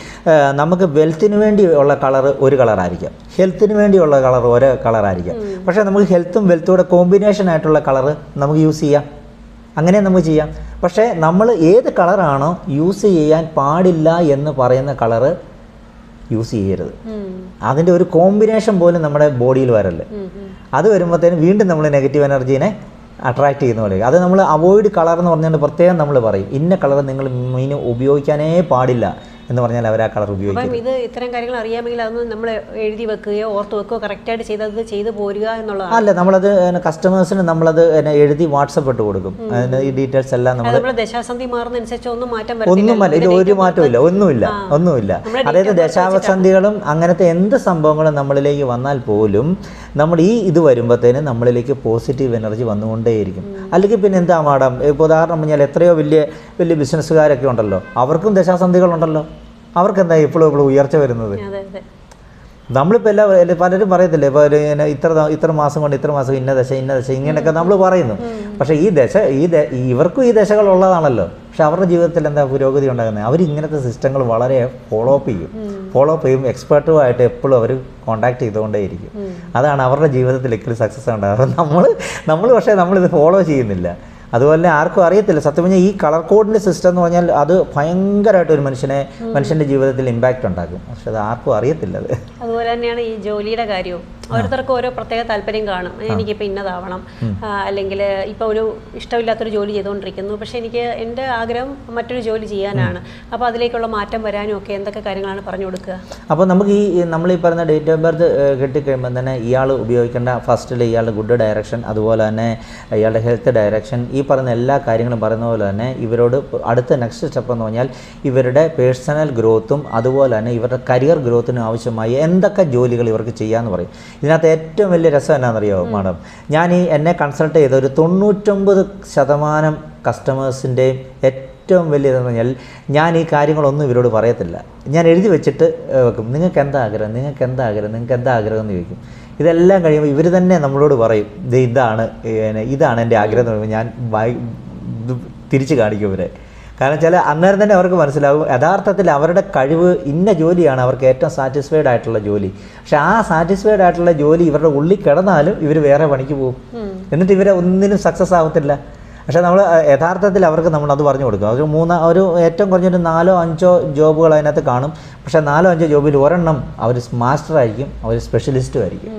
നമുക്ക് വെൽത്തിന് വേണ്ടിയുള്ള കളർ ഒരു കളറായിരിക്കാം, ഹെൽത്തിന് വേണ്ടിയുള്ള കളർ ഓരോ കളറായിരിക്കാം. പക്ഷേ നമുക്ക് ഹെൽത്തും വെൽത്തൂടെ കോമ്പിനേഷൻ ആയിട്ടുള്ള കളർ നമുക്ക് യൂസ് ചെയ്യാം. അങ്ങനെ നമുക്ക് ചെയ്യാം. പക്ഷേ നമ്മൾ ഏത് കളറാണോ യൂസ് ചെയ്യാൻ പാടില്ല എന്ന് പറയുന്ന കളറ് യൂസ് ചെയ്യരുത്. അതിൻ്റെ ഒരു കോമ്പിനേഷൻ പോലും നമ്മുടെ ബോഡിയിൽ വരല്ലേ. അത് വരുമ്പോഴത്തേനും വീണ്ടും നമ്മൾ നെഗറ്റീവ് എനർജീനെ അട്രാക്റ്റ് ചെയ്യുന്ന പോലെ. അത് നമ്മൾ അവോയ്ഡ് കളർ എന്ന് പറഞ്ഞുകൊണ്ട് പ്രത്യേകം നമ്മൾ പറയും, ഇന്ന കളർ നിങ്ങൾ മീൻ ഉപയോഗിക്കാനേ പാടില്ല എന്ന് പറഞ്ഞാൽ അവർ ആ കളർ ഉപയോഗിക്കും. ഇത് ഇത്തരം കാര്യങ്ങൾ അറിയാമെങ്കിൽ അതൊന്നും നമ്മൾ എഴുതി വെക്കുകയോ ഓർത്ത് വെക്കുകയോ കറക്റ്റായിട്ട് ചെയ്ത് പോരുക എന്നുള്ളതാണ്. അല്ല, നമ്മളത് കസ്റ്റമേഴ്സിന് നമ്മളത് എഴുതി വാട്സപ്പ് ഇട്ട് കൊടുക്കും. അതിന് ഈ ഡീറ്റെയിൽസ് എല്ലാം നമ്മൾ ദശാസന്ധി മാറുന്നതനുസരിച്ച് ഒന്നുമല്ല, ഇത് ഒരു മാറ്റമില്ല, ഒന്നുമില്ല. അതായത് ദശാവസന്ധികളും അങ്ങനത്തെ എന്ത് സംഭവങ്ങളും നമ്മളിലേക്ക് വന്നാൽ പോലും നമ്മൾ ഇത് വരുമ്പോഴത്തേനും നമ്മളിലേക്ക് പോസിറ്റീവ് എനർജി വന്നുകൊണ്ടേയിരിക്കും. അല്ലെങ്കിൽ പിന്നെ എന്താ മാഡം, ഇപ്പോൾ ഉദാഹരണം പറഞ്ഞാൽ എത്രയോ വലിയ ബിസിനസ്സുകാരൊക്കെ ഉണ്ടല്ലോ, അവർക്കും ദശാസന്ധികളുണ്ടല്ലോ. അവർക്കെന്താ എപ്പോഴും ഉയർച്ച വരുന്നത്? നമ്മളിപ്പോൾ പലരും പറയത്തില്ലേ, ഇപ്പോൾ ഇത്ര മാസം കൊണ്ട് ഇത്ര മാസം ഇന്ന ദശ ഇങ്ങനെയൊക്കെ നമ്മൾ പറയുന്നു. പക്ഷേ ഇവർക്കും ഈ ദശകളുള്ളതാണല്ലോ. പക്ഷെ അവരുടെ ജീവിതത്തിൽ എന്താ പുരോഗതി ഉണ്ടാകുന്നത്? അവരിങ്ങനത്തെ സിസ്റ്റങ്ങൾ വളരെ ഫോളോ അപ്പ് ചെയ്യും. എക്സ്പേർട്ടുമായിട്ട് എപ്പോഴും അവർ കോൺടാക്ട് ചെയ്തുകൊണ്ടേയിരിക്കും. അതാണ് അവരുടെ ജീവിതത്തിൽ സക്സസ് ഉണ്ടാകുന്നത്. നമ്മൾ പക്ഷേ നമ്മളിത് ഫോളോ ചെയ്യുന്നില്ല. അതുപോലെ ആർക്കും അറിയത്തില്ല. സത്യം പറഞ്ഞാൽ ഈ കളർ കോഡിൻ്റെ സിസ്റ്റം എന്ന് പറഞ്ഞാൽ അത് ഭയങ്കരമായിട്ട് ഒരു മനുഷ്യൻ്റെ ജീവിതത്തിൽ ഇമ്പാക്റ്റ് ഉണ്ടാക്കും. പക്ഷെ അത് ആർക്കും അറിയത്തില്ല. അതുപോലെ തന്നെയാണ് ഈ ജോലിയുടെ കാര്യവും. ഓരോരുത്തർക്കും ഓരോ പ്രത്യേക താല്പര്യം കാണും. എനിക്കിപ്പോൾ ഇന്നതാവണം, അല്ലെങ്കിൽ ഇപ്പോൾ ഒരു ഇഷ്ടമില്ലാത്തൊരു ജോലി ചെയ്തുകൊണ്ടിരിക്കുന്നു, പക്ഷേ എനിക്ക് എൻ്റെ ആഗ്രഹം മറ്റൊരു ജോലി ചെയ്യാനാണ്. അപ്പോൾ അതിലേക്കുള്ള മാറ്റം വരാനും ഒക്കെ എന്തൊക്കെ കാര്യങ്ങളാണ് പറഞ്ഞു കൊടുക്കുക? അപ്പോൾ നമുക്ക് നമ്മൾ ഈ പറയുന്ന ഡേറ്റ് ഓഫ് ബർത്ത് കിട്ടിക്കഴിയുമ്പോൾ തന്നെ ഇയാൾ ഉപയോഗിക്കേണ്ട ഫസ്റ്റിൽ ഇയാളുടെ ഗുഡ് ഡയറക്ഷൻ, അതുപോലെ തന്നെ ഇയാളുടെ ഹെൽത്ത് ഡയറക്ഷൻ, ഈ പറയുന്ന എല്ലാ കാര്യങ്ങളും പറയുന്ന പോലെ തന്നെ ഇവരോട് അടുത്ത നെക്സ്റ്റ് സ്റ്റെപ്പ് എന്ന് പറഞ്ഞാൽ ഇവരുടെ പേഴ്സണൽ ഗ്രോത്തും അതുപോലെ തന്നെ ഇവരുടെ കരിയർ ഗ്രോത്തിനും ആവശ്യമായി എന്തൊക്കെ ജോലികൾ ഇവർക്ക് ചെയ്യാമെന്ന് പറയും. ഇതിനകത്ത് ഏറ്റവും വലിയ രസം എന്നാണെന്നറിയോ മാഡം, ഞാൻ എന്നെ കൺസൾട്ട് ചെയ്ത ഒരു 99% കസ്റ്റമേഴ്സിൻ്റെയും ഏറ്റവും വലിയതെന്ന് പറഞ്ഞാൽ ഞാൻ ഈ കാര്യങ്ങളൊന്നും ഇവരോട് പറയത്തില്ല. ഞാൻ എഴുതി വെച്ചിട്ട് വെക്കും, നിങ്ങൾക്ക് എന്താ ആഗ്രഹം, നിങ്ങൾക്ക് എന്താ ആഗ്രഹം, നിങ്ങൾക്ക് എന്താ ആഗ്രഹം എന്ന് ചോദിക്കും. ഇതെല്ലാം കഴിയുമ്പോൾ ഇവർ തന്നെ നമ്മളോട് പറയും ഇതാണ് എൻ്റെ ആഗ്രഹം എന്ന് പറയുമ്പോൾ ഞാൻ തിരിച്ച് കാണിക്കും ഇവരെ. കാരണം വെച്ചാൽ അന്നേരം തന്നെ അവർക്ക് മനസ്സിലാവും യഥാർത്ഥത്തിൽ അവരുടെ കഴിവ് ഇന്ന ജോലിയാണ് അവർക്ക് ഏറ്റവും സാറ്റിസ്ഫൈഡ് ആയിട്ടുള്ള ജോലി. പക്ഷെ ആ സാറ്റിസ്ഫൈഡ് ആയിട്ടുള്ള ജോലി ഇവരുടെ ഉള്ളിൽ കിടന്നാലും ഇവർ വേറെ പണിക്ക് പോകും, എന്നിട്ട് ഇവരെ ഒന്നിനും സക്സസ് ആവത്തില്ല. പക്ഷേ നമ്മൾ യഥാർത്ഥത്തിൽ അവർക്ക് നമ്മളത് പറഞ്ഞു കൊടുക്കും. ഒരു ഏറ്റവും കുറഞ്ഞൊരു 4-5 ജോബുകൾ അതിനകത്ത് കാണും. പക്ഷേ 4-5 ജോബിൽ ഒരെണ്ണം അവർ മാസ്റ്ററായിരിക്കും, അവർ സ്പെഷ്യലിസ്റ്റും ആയിരിക്കും.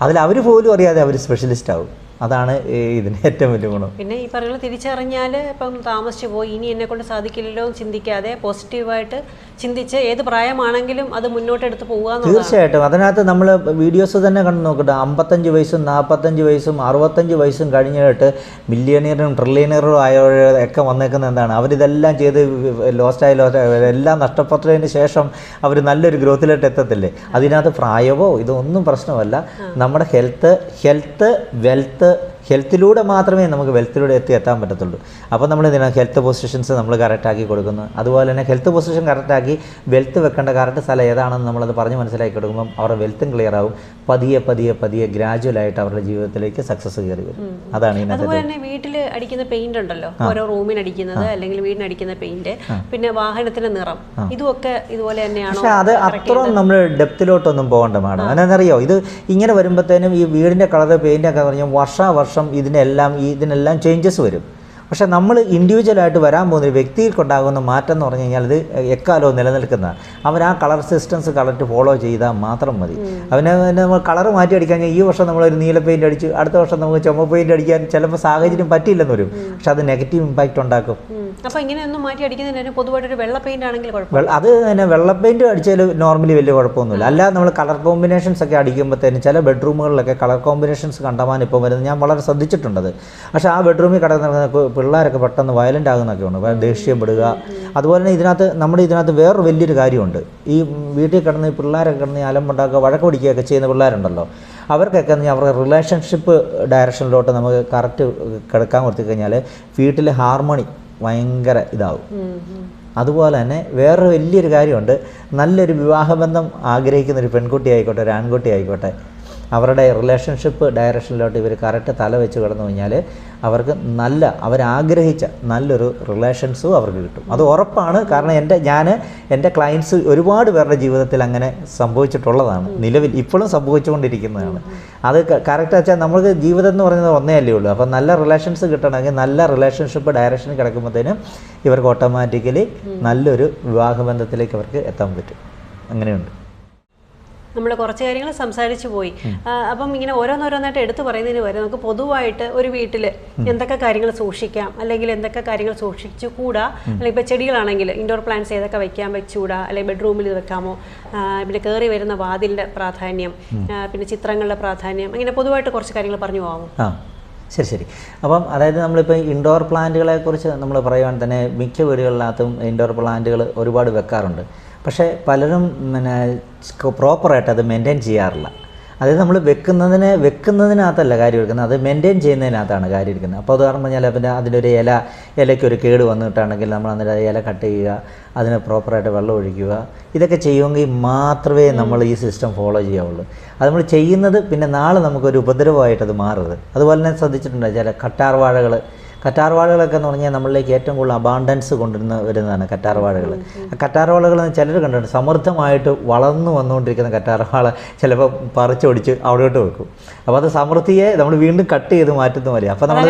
അതിൽ അവർ പോലും അറിയാതെ അവർ സ്പെഷ്യലിസ്റ്റ് ആവും. അതാണ് ഇതിന് ഏറ്റവും വലിയ ഗുണം. പിന്നെ ഈ പറയുന്നത് തിരിച്ചറിഞ്ഞാൽ ഇപ്പം താമസിച്ചു പോയി ഇനി എന്നെ കൊണ്ട് സാധിക്കില്ലല്ലോ ചിന്തിക്കാതെ പോസിറ്റീവായിട്ട് ചിന്തിച്ച് ഏത് പ്രായമാണെങ്കിലും അത് മുന്നോട്ടെടുത്ത് പോകുക. തീർച്ചയായിട്ടും അതിനകത്ത് നമ്മൾ വീഡിയോസ് തന്നെ കണ്ടു നോക്കട്ടെ. 55 വയസ്സും 45 വയസ്സും 65 വയസ്സും കഴിഞ്ഞിട്ട് മില്യണിയറും ട്രില്യണിയറും ആയവരൊക്കെ വന്നേക്കുന്നത് എന്താണ്? അവരിതെല്ലാം ചെയ്ത് ലോസ്റ്റായി എല്ലാം നഷ്ടപ്പെട്ടതിന് ശേഷം അവർ നല്ലൊരു ഗ്രോത്തിലോട്ട് എത്തത്തില്ലേ? അതിനകത്ത് പ്രായമോ ഇതൊന്നും പ്രശ്നമല്ല. നമ്മുടെ ഹെൽത്ത് ഹെൽത്തിലൂടെ മാത്രമേ നമുക്ക് വെൽത്തിലൂടെ എത്താൻ പറ്റത്തുള്ളൂ. അപ്പോൾ നമ്മൾ ഹെൽത്ത് പൊസിഷൻസ് നമ്മൾ കറക്റ്റാക്കി കൊടുക്കുന്നു. അതുപോലെ തന്നെ ഹെൽത്ത് പൊസിഷൻ കറക്റ്റാക്കി വെൽത്ത് വെക്കേണ്ട കറക്റ്റ് സ്ഥലം ഏതാണെന്ന് നമ്മളത് പറഞ്ഞ് മനസ്സിലാക്കി കൊടുക്കുമ്പം അവരുടെ വെൽത്തും ക്ലിയർ ആവും. പതിയെ ഗ്രാജുവലായിട്ട് അവരുടെ ജീവിതത്തിലേക്ക് സക്സസ് കയറി വരും. അതാണ് ഇതിനകത്ത്. അതുപോലെ തന്നെ വീട്ടിൽ അടിക്കുന്ന പെയിന്റ് ഉണ്ടല്ലോ, ഓരോ റൂമിന് അടിക്കുന്നത് അല്ലെങ്കിൽ വീടിന് അടിക്കുന്ന പെയിന്റ്, പിന്നെ വാഹനത്തിന്റെ നിറം, ഇതുമൊക്കെ ഇതുപോലെ തന്നെയാണോ? പക്ഷേ അത് അത്രയും നമ്മൾ ഡെപ്തിലോട്ടൊന്നും പോകണ്ട മാഡം. എന്നാണെന്നറിയോ, ഇത് ഇങ്ങനെ വരുമ്പോഴത്തേനും ഈ വീടിൻ്റെ കളർ പെയിൻ്റൊക്കെ പറഞ്ഞാൽ വർഷം ഇതിനെല്ലാം ചേഞ്ചസ് വരും. പക്ഷേ നമ്മൾ ഇൻഡിവിജ്വലായിട്ട് വരാൻ പോകുന്ന ഒരു വ്യക്തിക്കുണ്ടാകുന്ന മാറ്റം എന്ന് പറഞ്ഞു കഴിഞ്ഞാൽ ഇത് എക്കാലവും നിലനിൽക്കുന്നതാണ്. അവർ ആ കളർ സിസ്റ്റംസ് കറക്റ്റ് ഫോളോ ചെയ്താൽ മാത്രം മതി. നമ്മൾ കളർ മാറ്റി അടിക്കാൻ ഈ വർഷം നമ്മളൊരു നീല പെയിൻ്റ് അടിച്ച് അടുത്ത വർഷം നമുക്ക് ചുമ പെയിൻ്റ് അടിക്കാൻ ചിലപ്പോൾ സാഹചര്യം പറ്റിയില്ലെന്ന് വരും. പക്ഷെ അത് നെഗറ്റീവ് ഇമ്പാക്റ്റ് ഉണ്ടാക്കും. അപ്പോൾ ഇങ്ങനെയൊന്നും മാറ്റി അടിക്കുന്നതിന് പൊതുവായിട്ടൊരു വെള്ള പെയിൻ്റ് ആണെങ്കിൽ അത് തന്നെ വെള്ള പെയിൻറ്റ് അടിച്ചാൽ നോർമലി വലിയ കുഴപ്പമൊന്നുമില്ല. അല്ലാതെ നമ്മൾ കളർ കോമ്പിനേഷൻസ് ഒക്കെ അടിക്കുമ്പോഴത്തേനും ചില ബെഡ്റൂമുകളിലൊക്കെ കളർ കോമ്പിനേഷൻസ് കണ്ടമാനം ഇപ്പോൾ വരുന്നത് ഞാൻ വളരെ ശ്രദ്ധിച്ചിട്ടുണ്ടത്. പക്ഷേ ആ ബെഡ്റൂമിൽ കിടക്കുന്ന പിള്ളേരൊക്കെ പെട്ടെന്ന് വയലൻ്റ് ആകുന്നൊക്കെ ഉണ്ട്, ദേഷ്യപ്പെടുക. അതുപോലെ തന്നെ ഇതിനകത്ത് വേറൊരു വലിയൊരു കാര്യമുണ്ട്. ഈ വീട്ടിൽ കിടന്ന് ഈ പിള്ളേരൊക്കെ കിടന്ന് അലമ്പുണ്ടാക്കുക വഴക്ക് പിടിക്കുകയൊക്കെ ചെയ്യുന്ന പിള്ളേരുണ്ടല്ലോ, അവർക്കൊക്കെ അവരുടെ റിലേഷൻഷിപ്പ് ഡയറക്ഷനിലോട്ട് നമുക്ക് കറക്റ്റ് കിടക്കാൻ കൊടുത്തു കഴിഞ്ഞാൽ വീട്ടിലെ ഹാർമണി ഭയങ്കര ഇതാവും. അതുപോലെ തന്നെ വേറൊരു വലിയൊരു കാര്യമുണ്ട്. നല്ലൊരു വിവാഹബന്ധം ആഗ്രഹിക്കുന്ന ഒരു പെൺകുട്ടി ആയിക്കോട്ടെ ഒരു ആൺകുട്ടി ആയിക്കോട്ടെ, അവരുടെ റിലേഷൻഷിപ്പ് ഡയറക്ഷനിലോട്ട് ഇവർ കറക്റ്റ് തല വെച്ച് കിടന്നു കഴിഞ്ഞാൽ അവർക്ക് അവരാഗ്രഹിച്ച നല്ലൊരു റിലേഷൻസും അവർക്ക് കിട്ടും. അത് ഉറപ്പാണ്. കാരണം എൻ്റെ ക്ലയൻസ് ഒരുപാട് പേരുടെ ജീവിതത്തിൽ അങ്ങനെ സംഭവിച്ചിട്ടുള്ളതാണ്. നിലവിൽ ഇപ്പോഴും സംഭവിച്ചുകൊണ്ടിരിക്കുന്നതാണ്. അത് കറക്റ്റ് വെച്ചാൽ നമുക്ക് ജീവിതം എന്ന് പറയുന്നത് ഒന്നേ അല്ലേ ഉള്ളൂ. അപ്പോൾ നല്ല റിലേഷൻസ് കിട്ടണമെങ്കിൽ നല്ല റിലേഷൻഷിപ്പ് ഡയറക്ഷനിൽ കിടക്കുമ്പോഴത്തേനും ഇവർക്ക് ഓട്ടോമാറ്റിക്കലി നല്ലൊരു വിവാഹബന്ധത്തിലേക്ക് അവർക്ക് എത്താൻ പറ്റും. അങ്ങനെയുണ്ട്. നമ്മൾ കുറച്ച് കാര്യങ്ങൾ സംസാരിച്ചു പോയി. അപ്പം ഇങ്ങനെ ഓരോന്നോരോന്നായിട്ട് എടുത്തു പറയുന്നതിന് വരെ നമുക്ക് പൊതുവായിട്ട് ഒരു വീട്ടിൽ എന്തൊക്കെ കാര്യങ്ങൾ സൂക്ഷിക്കാം, അല്ലെങ്കിൽ എന്തൊക്കെ കാര്യങ്ങൾ സൂക്ഷിച്ചുകൂടാ, അല്ലെങ്കിൽ ഇപ്പോൾ ചെടികളാണെങ്കിൽ ഇൻഡോർ പ്ലാന്റ്സ് ഏതൊക്കെ വെച്ചുകൂടാ, അല്ലെങ്കിൽ ബെഡ്റൂമിൽ ഇത് വെക്കാമോ, പിന്നെ കയറി വരുന്ന വാതിലിൻ്റെ പ്രാധാന്യം, പിന്നെ ചിത്രങ്ങളുടെ പ്രാധാന്യം, അങ്ങനെ പൊതുവായിട്ട് കുറച്ച് കാര്യങ്ങൾ പറഞ്ഞു പോകാമോ? ശരി. അപ്പം അതായത് നമ്മളിപ്പോൾ ഇൻഡോർ പ്ലാന്റുകളെ കുറിച്ച് നമ്മൾ പറയുവാണെങ്കിൽ തന്നെ മിക്ക വീടുകളിനകത്തും ഇൻഡോർ പ്ലാന്റുകൾ ഒരുപാട് വെക്കാറുണ്ട്. പക്ഷേ പലരും പ്രോപ്പറായിട്ട് അത് മെയിൻറ്റെയിൻ ചെയ്യാറില്ല. അതായത് നമ്മൾ വെക്കുന്നതിനകത്തല്ല കാര്യം എടുക്കുന്നത്, അത് മെയിൻറ്റെയിൻ ചെയ്യുന്നതിനകത്താണ് കാര്യം എടുക്കുന്നത്. അപ്പോൾ ഉദാഹരണം പറഞ്ഞാൽ പിന്നെ അതിനൊരു ഇലയ്ക്കൊരു കേട് വന്നിട്ടാണെങ്കിൽ നമ്മൾ അന്നേരം ഇല കട്ട് ചെയ്യുക, അതിന് പ്രോപ്പറായിട്ട് വെള്ളം ഒഴിക്കുക, ഇതൊക്കെ ചെയ്യുമെങ്കിൽ മാത്രമേ നമ്മൾ ഈ സിസ്റ്റം ഫോളോ ചെയ്യാവുള്ളൂ. അത് നമ്മൾ ചെയ്യുന്നത് പിന്നെ നാളെ നമുക്കൊരു ഉപദ്രവമായിട്ടത് മാറരുത്. അതുപോലെ തന്നെ ശ്രദ്ധിച്ചിട്ടുണ്ട് ചില കറ്റാർവാഴകളൊക്കെ എന്ന് പറഞ്ഞാൽ നമ്മളിലേക്ക് ഏറ്റവും കൂടുതൽ അബാണ്ടൻസ് വരുന്നതാണ് കറ്റാർവാഴകൾ. കറ്റാർവാഴകൾ ചിലർ കണ്ടിട്ടുണ്ട് സമൃദ്ധമായിട്ട് വളർന്നു വന്നുകൊണ്ടിരിക്കുന്ന കറ്റാർവാഴ ചിലപ്പോൾ പറിച്ചൊടിച്ച് അവിടോട്ട് വെക്കും. അപ്പോൾ അത് സമൃദ്ധിയെ നമ്മൾ വീണ്ടും കട്ട് ചെയ്ത് മാറ്റുന്ന പോലെ. അപ്പോൾ നമ്മൾ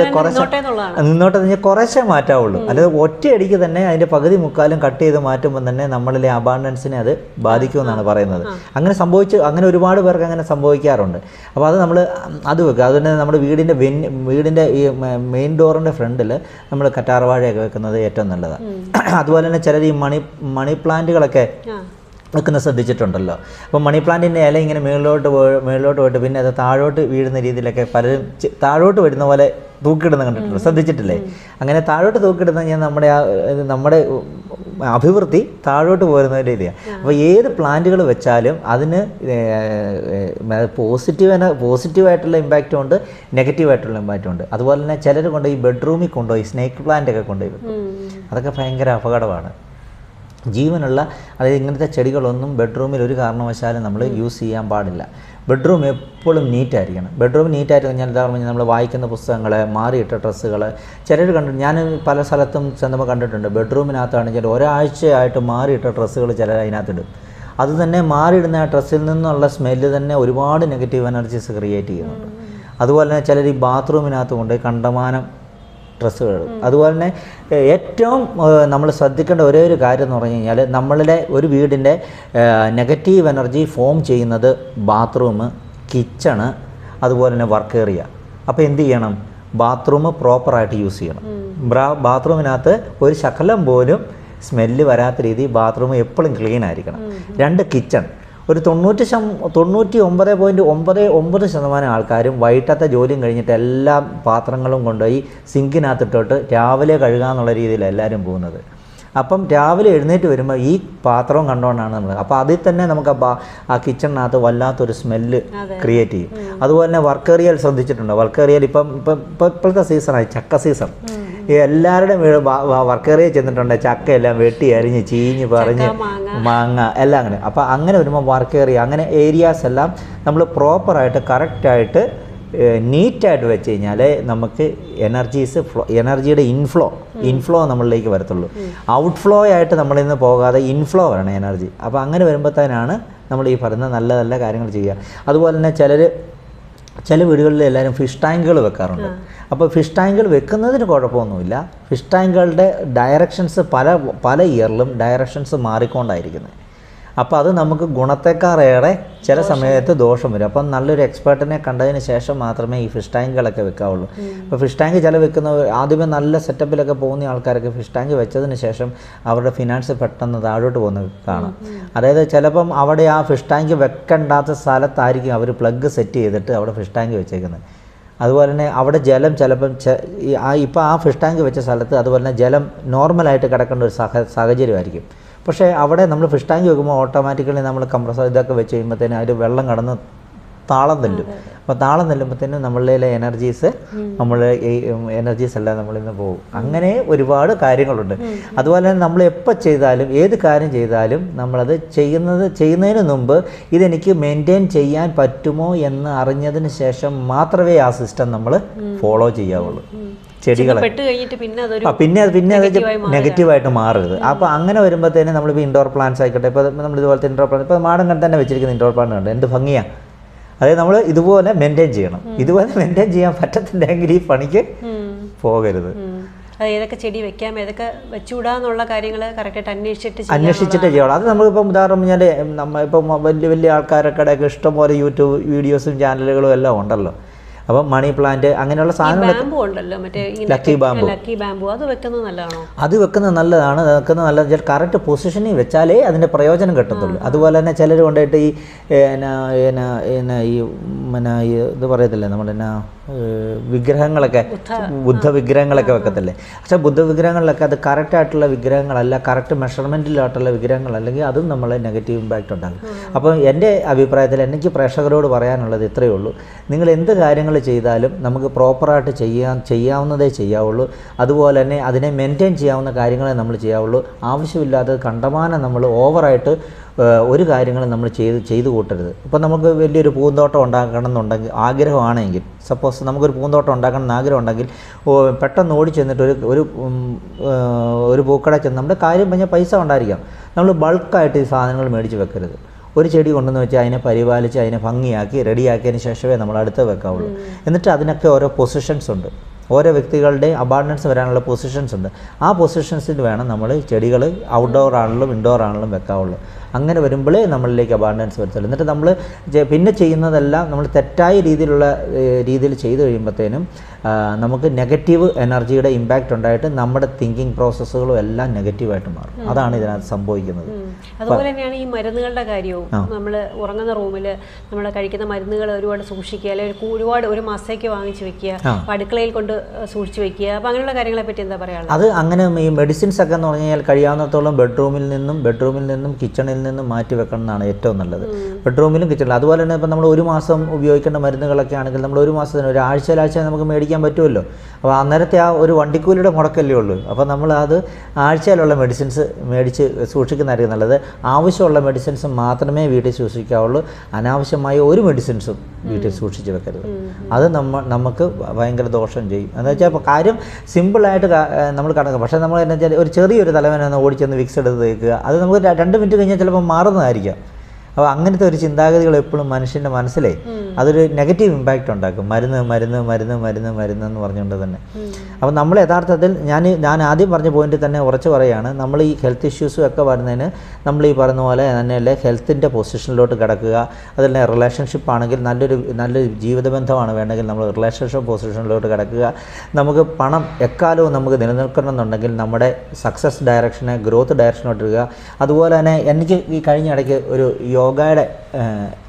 നിന്നോട്ടെ കുറേശ്ശേ മാറ്റാവുള്ളൂ. അല്ലാതെ ഒറ്റയടിക്ക് തന്നെ അതിൻ്റെ പകുതി മുക്കാലും കട്ട് ചെയ്ത് മാറ്റുമ്പോൾ തന്നെ നമ്മളിലെ അബാണ്ടൻസിനെ അത് ബാധിക്കുമെന്നാണ് പറയുന്നത്. അങ്ങനെ ഒരുപാട് പേർക്ക് അങ്ങനെ സംഭവിക്കാറുണ്ട്. അപ്പോൾ അത് നമ്മൾ അത് വെക്കുക. അതുതന്നെ നമ്മുടെ വീടിൻ്റെ ഈ മെയിൻ ഡോറിൻ്റെ ഫ്രണ്ടിൽ നമ്മൾ കറ്റാർവാഴയൊക്കെ വെക്കുന്നത് ഏറ്റവും നല്ലതാണ്. അതുപോലെ തന്നെ ചിലർ ഈ മണി പ്ലാന്റുകളൊക്കെ വെക്കുന്ന ശ്രദ്ധിച്ചിട്ടുണ്ടല്ലോ. അപ്പോൾ മണി പ്ലാന്റിൻ്റെ ഇല ഇങ്ങനെ മേളിലോട്ട് പോയിട്ട് പിന്നെ അത് താഴോട്ട് വീഴുന്ന രീതിയിലൊക്കെ പലരും താഴോട്ട് വരുന്ന പോലെ തൂക്കിയിടുന്ന കണ്ടിട്ടുണ്ട്, ശ്രദ്ധിച്ചിട്ടില്ലേ? അങ്ങനെ താഴോട്ട് തൂക്കിയിടുന്ന കഴിഞ്ഞാൽ നമ്മുടെ അഭിവൃദ്ധി താഴോട്ട് പോരുന്ന ഒരു രീതിയാണ്. അപ്പോൾ ഏത് പ്ലാന്റുകൾ വെച്ചാലും അതിന് പോസിറ്റീവായിട്ടുള്ള ഇമ്പാക്റ്റും ഉണ്ട്, നെഗറ്റീവായിട്ടുള്ള ഇമ്പാക്റ്റും ഉണ്ട്. അതുപോലെ തന്നെ ചിലർ കൊണ്ട് ഈ ബെഡ്റൂമിൽ കൊണ്ടുപോയി സ്നേക്ക് പ്ലാന്റ് ഒക്കെ കൊണ്ടുപോയി വെക്കും. അതൊക്കെ ഭയങ്കര അപകടമാണ്. ജീവനുള്ള അതായത് ഇങ്ങനത്തെ ചെടികളൊന്നും ബെഡ്റൂമിൽ ഒരു കാരണവശാലും നമ്മൾ യൂസ് ചെയ്യാൻ പാടില്ല. ബെഡ്റൂം എപ്പോഴും നീറ്റായിരിക്കണം. ബെഡ്റൂം നീറ്റായിട്ട് കഴിഞ്ഞാൽ എന്താ പറഞ്ഞാൽ നമ്മൾ വായിക്കുന്ന പുസ്തകങ്ങൾ, മാറിയിട്ട ഡ്രസ്സുകൾ, ചിലർ കണ്ടിട്ട് ഞാൻ പല സ്ഥലത്തും ചെന്നപ്പോൾ കണ്ടിട്ടുണ്ട്. ബെഡ്റൂമിനകത്താണെങ്കിൽ ഒരാഴ്ചയായിട്ട് മാറിയിട്ട ഡ്രസ്സുകൾ ചിലർ അതിനകത്തിടും. അത് തന്നെ മാറിയിടുന്ന ആ ഡ്രസ്സിൽ നിന്നുള്ള സ്മെല്ല് തന്നെ ഒരുപാട് നെഗറ്റീവ് എനർജീസ് ക്രിയേറ്റ് ചെയ്യുന്നുണ്ട്. അതുപോലെ തന്നെ ചിലർ ഈ ബാത്റൂമിനകത്ത് കൊണ്ട് കണ്ടമാനം ഡ്രസ്സുകൾ. അതുപോലെ തന്നെ ഏറ്റവും നമ്മൾ ശ്രദ്ധിക്കേണ്ട ഒരേ ഒരു കാര്യം എന്ന് പറഞ്ഞു കഴിഞ്ഞാൽ നമ്മളുടെ ഒരു വീടിൻ്റെ നെഗറ്റീവ് എനർജി ഫോം ചെയ്യുന്നത് ബാത്റൂം, കിച്ചണ്, അതുപോലെ തന്നെ വർക്ക് ഏരിയ. അപ്പോൾ എന്ത് ചെയ്യണം? ബാത്റൂം പ്രോപ്പറായിട്ട് യൂസ് ചെയ്യണം. ബാത്റൂമിനകത്ത് ഒരു ശകലം പോലും സ്മെല്ല് വരാത്ത രീതി ബാത്റൂം എപ്പോഴും ക്ലീൻ ആയിരിക്കണം. 2 കിച്ചൺ. ഒരു 99.99% ആൾക്കാരും വൈകിട്ടത്തെ ജോലിയും കഴിഞ്ഞിട്ട് എല്ലാ പാത്രങ്ങളും കൊണ്ടുപോയി സിങ്കിനകത്തിട്ടോട്ട് രാവിലെ കഴുകാന്നുള്ള രീതിയിലാണ് എല്ലാവരും പോകുന്നത്. അപ്പം രാവിലെ എഴുന്നേറ്റ് വരുമ്പോൾ ഈ പാത്രവും കണ്ടുകൊണ്ടാണ് നമ്മൾ. അപ്പോൾ അതിൽ തന്നെ നമുക്ക് ആ കിച്ചണിനകത്ത് വല്ലാത്തൊരു സ്മെല്ല് ക്രിയേറ്റ് ചെയ്യും. അതുപോലെ തന്നെ വർക്ക് ഏരിയയിൽ ശ്രദ്ധിച്ചിട്ടുണ്ടോ? വർക്ക് ഏരിയയിൽ ഇപ്പോഴത്തെ സീസണായി ചക്ക സീസൺ. എല്ലാവരുടെയും വർക്ക് ഏരിയയിൽ ചെന്നിട്ടുണ്ട്. ചക്കയെല്ലാം വെട്ടി അരിഞ്ഞ് ചീഞ്ഞ് പറഞ്ഞ് മാങ്ങ എല്ലാം അങ്ങനെ. അപ്പോൾ അങ്ങനെ വരുമ്പോൾ വർക്ക് ഏരിയ അങ്ങനെ ഏരിയാസ് എല്ലാം നമ്മൾ പ്രോപ്പറായിട്ട് കറക്റ്റായിട്ട് നീറ്റായിട്ട് വെച്ച് കഴിഞ്ഞാൽ നമുക്ക് എനർജിയുടെ ഇൻഫ്ലോ നമ്മളിലേക്ക് വരത്തുള്ളൂ. ഔട്ട്ഫ്ലോ ആയിട്ട് നമ്മളിൽ നിന്ന് പോകാതെ ഇൻഫ്ലോ വരണം എനർജി. അപ്പോൾ അങ്ങനെ വരുമ്പോഴത്തേനാണ് നമ്മൾ ഈ പറയുന്ന നല്ല നല്ല കാര്യങ്ങൾ ചെയ്യുക. അതുപോലെ തന്നെ ചില വീടുകളിൽ എല്ലാവരും ഫിഷ് ടാങ്കുകൾ വെക്കാറുണ്ട്. അപ്പോൾ ഫിഷ് ടാങ്കുകൾ വെക്കുന്നതിന് കുഴപ്പമൊന്നുമില്ല. ഫിഷ് ടാങ്കുകളുടെ ഡയറക്ഷൻസ് പല ഇയറിലും ഡയറക്ഷൻസ് മാറിക്കൊണ്ടായിരിക്കുന്നത്. അപ്പോൾ അത് നമുക്ക് ഗുണത്തെക്കാളേറെ ചില സമയത്ത് ദോഷം വരും. അപ്പം നല്ലൊരു എക്സ്പേർട്ടിനെ കണ്ടതിന് ശേഷം മാത്രമേ ഈ ഫിഷ് ടാങ്കുകളൊക്കെ വെക്കാവുള്ളൂ. ഇപ്പോൾ ഫിഷ് ടാങ്ക് വെക്കുന്ന ആദ്യമേ നല്ല സെറ്റപ്പിലൊക്കെ പോകുന്ന ആൾക്കാരൊക്കെ ഫിഷ് ടാങ്ക് വെച്ചതിന് ശേഷം അവരുടെ ഫിനാൻസ് പെട്ടെന്ന് താഴോട്ട് പോകുന്നത് കാണാം. അതായത് ചിലപ്പം അവിടെ ആ ഫിഷ് ടാങ്ക് വെക്കേണ്ടാത്ത സ്ഥലത്തായിരിക്കും അവർ പ്ലഗ് സെറ്റ് ചെയ്തിട്ട് അവിടെ ഫിഷ് ടാങ്ക് വെച്ചേക്കുന്നത്. അതുപോലെ തന്നെ അവിടെ ജലം ചിലപ്പം ഇപ്പോൾ ആ ഫിഷ് ടാങ്ക് വെച്ച സ്ഥലത്ത് അതുപോലെ തന്നെ ജലം നോർമലായിട്ട് കിടക്കേണ്ട ഒരു സാഹചര്യമായിരിക്കും. പക്ഷേ അവിടെ നമ്മൾ ഫിഷ് ടാങ്ക് വെക്കുമ്പോൾ ഓട്ടോമാറ്റിക്കലി നമ്മൾ കംപ്രസർ ഇതൊക്കെ വെച്ച് കഴിയുമ്പോഴത്തേനും അതിൽ വെള്ളം കടന്ന് താളം തെല്ലും. അപ്പോൾ താളം തെല്ലുമ്പോഴത്തേനും നമ്മളിലെ എനർജീസ് എല്ലാം നമ്മളിൽ നിന്ന് പോകും. അങ്ങനെ ഒരുപാട് കാര്യങ്ങളുണ്ട്. അതുപോലെ തന്നെ നമ്മൾ എപ്പോൾ ചെയ്താലും ഏത് കാര്യം ചെയ്താലും നമ്മളത് ചെയ്യുന്നതിന് മുമ്പ് ഇതെനിക്ക് മെയിൻറ്റെയിൻ ചെയ്യാൻ പറ്റുമോ എന്ന് അറിഞ്ഞതിന് ശേഷം മാത്രമേ ആ സിസ്റ്റം നമ്മൾ ഫോളോ ചെയ്യാവുള്ളൂ. ചെടികളെ പിന്നെ അത് നെഗറ്റീവായിട്ട് മാറരുത്. അപ്പോൾ അങ്ങനെ വരുമ്പോഴത്തേനും നമ്മളിപ്പോൾ ഇൻഡോർ പ്ലാന്റ്സ് ആയിക്കോട്ടെ, ഇപ്പോൾ നമ്മൾ ഇതുപോലത്തെ ഇൻഡോർ പ്ലാന്റ് ഇപ്പോൾ മാടൻ തന്നെ വെച്ചിരിക്കുന്ന ഇൻഡോർ പ്ലാന്റ് ഉണ്ട്. എന്ത് ഭംഗിയാണ്! അതായത് നമ്മൾ ഇതുപോലെ മെയിൻറ്റെയിൻ ചെയ്യണം. ഇതുപോലെ മെയിൻറ്റെയിൻ ചെയ്യാൻ പറ്റത്തില്ലെങ്കിൽ ഈ പണിക്ക് പോകരുത്. ഏതൊക്കെ ചെടി വെക്കാം, ഏതൊക്കെ വെച്ചുകൂടാന്നുള്ള കാര്യങ്ങൾ കറക്റ്റായിട്ട് അന്വേഷിച്ചിട്ട് ചെയ്യണം. അത് നമ്മളിപ്പം ഉദാഹരണം പറഞ്ഞാൽ നമ്മളിപ്പം വലിയ ആൾക്കാരൊക്കെ ഇഷ്ടംപോലെ യൂട്യൂബ് വീഡിയോസും ചാനലുകളും എല്ലാം ഉണ്ടല്ലോ. അപ്പം മണി പ്ലാന്റ് അങ്ങനെയുള്ള സാധനങ്ങളൊക്കെ, ലക്കി ബാമ്പു അത് വെക്കുന്നത് നല്ലതാണ്. കറക്റ്റ് പൊസിഷനിൽ വെച്ചാലേ അതിൻ്റെ പ്രയോജനം കിട്ടത്തുള്ളൂ. അതുപോലെ തന്നെ ചിലർ കൊണ്ടായിട്ട് ഈ ഇത് പറയത്തില്ലേ നമ്മുടെ വിഗ്രഹങ്ങളൊക്കെ, ബുദ്ധ വിഗ്രഹങ്ങളൊക്കെ വെക്കത്തില്ലേ. പക്ഷേ ബുദ്ധ വിഗ്രഹങ്ങളിലൊക്കെ അത് കറക്റ്റായിട്ടുള്ള വിഗ്രഹങ്ങളല്ല, കറക്റ്റ് മെഷർമെൻറ്റിലായിട്ടുള്ള വിഗ്രഹങ്ങളല്ലെങ്കിൽ അതും നമ്മളെ നെഗറ്റീവ് ഇമ്പാക്റ്റ് ഉണ്ടാകും. അപ്പം എൻ്റെ അഭിപ്രായത്തിൽ എനിക്ക് പ്രേക്ഷകരോട് പറയാനുള്ളത് ഇത്രയേ ഉള്ളൂ. നിങ്ങൾ എന്ത് കാര്യങ്ങൾ ചെയ്താലും നമുക്ക് പ്രോപ്പറായിട്ട് ചെയ്യാവുന്നതേ ചെയ്യാവുള്ളൂ. അതുപോലെ തന്നെ അതിനെ മെയിൻറ്റെയിൻ ചെയ്യാവുന്ന കാര്യങ്ങളെ നമ്മൾ ചെയ്യാവുള്ളൂ. ആവശ്യമില്ലാതെ കണ്ടമാനം നമ്മൾ ഓവറായിട്ട് ഒരു കാര്യങ്ങളും നമ്മൾ ചെയ്തു കൂട്ടരുത്. ഇപ്പോൾ നമുക്ക് വലിയൊരു പൂന്തോട്ടം ഉണ്ടാക്കണം എന്നുണ്ടെങ്കിൽ ആഗ്രഹമാണെങ്കിൽ, സപ്പോസ് നമുക്കൊരു പൂന്തോട്ടം ഉണ്ടാക്കണം എന്ന് ആഗ്രഹം ഉണ്ടെങ്കിൽ പെട്ടെന്ന് ഓടി ചെന്നിട്ട് ഒരു പൂക്കട ചെന്ന് നമ്മുടെ കാര്യം പറഞ്ഞാൽ പൈസ ഉണ്ടായിരിക്കാം. നമ്മൾ ബൾക്കായിട്ട് ഈ സാധനങ്ങൾ മേടിച്ച് വെക്കരുത്. ഒരു ചെടി കൊണ്ടുവന്ന് വെച്ച് അതിനെ പരിപാലിച്ച് അതിനെ ഭംഗിയാക്കി റെഡിയാക്കിയതിന് ശേഷമേ നമ്മൾ അടുത്ത് വെക്കാവുള്ളൂ. എന്നിട്ട് അതിനൊക്കെ ഓരോ പൊസിഷൻസ് ഉണ്ട്. ഓരോ വ്യക്തികളുടെ അബാർഡൻസ് വരാനുള്ള പൊസിഷൻസ് ഉണ്ട്. ആ പൊസിഷൻസിൽ വേണം നമ്മൾ ചെടികൾ ഔട്ട്ഡോർ ആണെങ്കിലും ഇൻഡോർ ആണെങ്കിലും വെക്കാവുള്ളൂ. അങ്ങനെ വരുമ്പോഴേ നമ്മളിലേക്ക് അബാണ്ടൻസ് വരുത്തുള്ളൂ. എന്നിട്ട് നമ്മൾ പിന്നെ ചെയ്യുന്നതെല്ലാം നമ്മൾ തെറ്റായ രീതിയിൽ ചെയ്തു കഴിയുമ്പോഴത്തേനും നമുക്ക് നെഗറ്റീവ് എനർജിയുടെ ഇമ്പാക്റ്റ് ഉണ്ടായിട്ട് നമ്മുടെ തിങ്കിങ് പ്രോസസ്സുകളും എല്ലാം നെഗറ്റീവായിട്ട് മാറും. അതാണ് ഇതിനകത്ത് സംഭവിക്കുന്നത്. അതുപോലെ തന്നെയാണ് ഈ മരുന്നുകളുടെ കാര്യവും. നമ്മൾ ഉറങ്ങുന്ന റൂമിൽ നമ്മൾ കഴിക്കുന്ന മരുന്നുകൾ ഒരുപാട് സൂക്ഷിക്കുക, അല്ലെങ്കിൽ ഒരുപാട് ഒരു മാസത്തേക്ക് വാങ്ങിച്ച് വെക്കുക, അടുക്കളയിൽ കൊണ്ട് സൂക്ഷിച്ച് വെക്കുക. അപ്പോൾ അങ്ങനെയുള്ള കാര്യങ്ങളെ പറ്റി എന്താ പറയുക? അത് അങ്ങനെ ഈ മെഡിസിൻസ് ഒക്കെ എന്ന് പറഞ്ഞു കഴിഞ്ഞാൽ കഴിയാവുന്നിടത്തോളം ബെഡ്റൂമിൽ നിന്നും കിച്ചണിൽ നിന്നും മാറ്റി വെക്കണം എന്നാണ് ഏറ്റവും നല്ലത്. ബെഡ്റൂമിലും കിച്ചണിലും. അതുപോലെ തന്നെ ഇപ്പം നമ്മൾ ഒരു മാസം ഉപയോഗിക്കേണ്ട മരുന്നുകളൊക്കെ ആണെങ്കിൽ നമ്മൾ ഒരു മാസത്തിന് ഒരാഴ്ച നമുക്ക് മേടിക്കാൻ പറ്റുമല്ലോ. അപ്പോൾ അന്നേരത്തെ ആ ഒരു വണ്ടിക്കൂലിയുടെ മുടക്കല്ലേ ഉള്ളൂ. അപ്പോൾ നമ്മൾ അത് ആഴ്ചയിലുള്ള മെഡിസിൻസ് മേടിച്ച് സൂക്ഷിക്കുന്നതായിരിക്കും നല്ലത്. ആവശ്യമുള്ള മെഡിസിൻസ് മാത്രമേ വീട്ടിൽ സൂക്ഷിക്കാവുള്ളൂ. അനാവശ്യമായ ഒരു മെഡിസിൻസും വീട്ടിൽ സൂക്ഷിച്ച് വെക്കരുത്. അത് നമുക്ക് ഭയങ്കര ദോഷം ചെയ്യും. എന്ന് വെച്ചാൽ ഇപ്പോൾ കാര്യം സിമ്പിളായിട്ട് നമ്മൾ കടക്കും. പക്ഷേ നമ്മൾ എന്താ വെച്ചാൽ ഒരു ചെറിയൊരു തലവേദന ഓടിച്ചെന്ന് വിക്സ് എടുത്ത് തേക്കുക, അത് നമുക്ക് 2 മിനിറ്റ് കഴിഞ്ഞാൽ ചിലപ്പോൾ മാറുന്നതായിരിക്കാം. അപ്പോൾ അങ്ങനത്തെ ഒരു ചിന്താഗതികൾ എപ്പോഴും മനുഷ്യൻ്റെ മനസ്സിലേ അതൊരു നെഗറ്റീവ് ഇമ്പാക്റ്റ് ഉണ്ടാക്കും. മരുന്ന് എന്ന് പറഞ്ഞുകൊണ്ട് തന്നെ. അപ്പോൾ നമ്മൾ യഥാർത്ഥത്തിൽ ഞാൻ ആദ്യം പറഞ്ഞ പോയിന്റിൽ തന്നെ ഉറച്ചു പറയുകയാണ്, നമ്മൾ ഈ ഹെൽത്ത് ഇഷ്യൂസും ഒക്കെ വരുന്നതിന് നമ്മൾ ഈ പറയുന്ന പോലെ തന്നെയല്ലേ ഹെൽത്തിൻ്റെ പൊസിഷനിലോട്ട് കിടക്കുക. അതിൽ റിലേഷൻഷിപ്പ് ആണെങ്കിൽ നല്ലൊരു ജീവിതബന്ധമാണ് വേണമെങ്കിൽ നമ്മൾ റിലേഷൻഷിപ്പ് പൊസിഷനിലോട്ട് കിടക്കുക. നമുക്ക് പണം എക്കാലവും നമുക്ക് നിലനിൽക്കണമെന്നുണ്ടെങ്കിൽ നമ്മുടെ സക്സസ് ഡയറക്ഷനെ ഗ്രോത്ത് ഡയറക്ഷനോട്ട് ഇടുക. അതുപോലെ തന്നെ എനിക്ക് ഈ കഴിഞ്ഞ ഇടയ്ക്ക് ഒരു യോഗയുടെ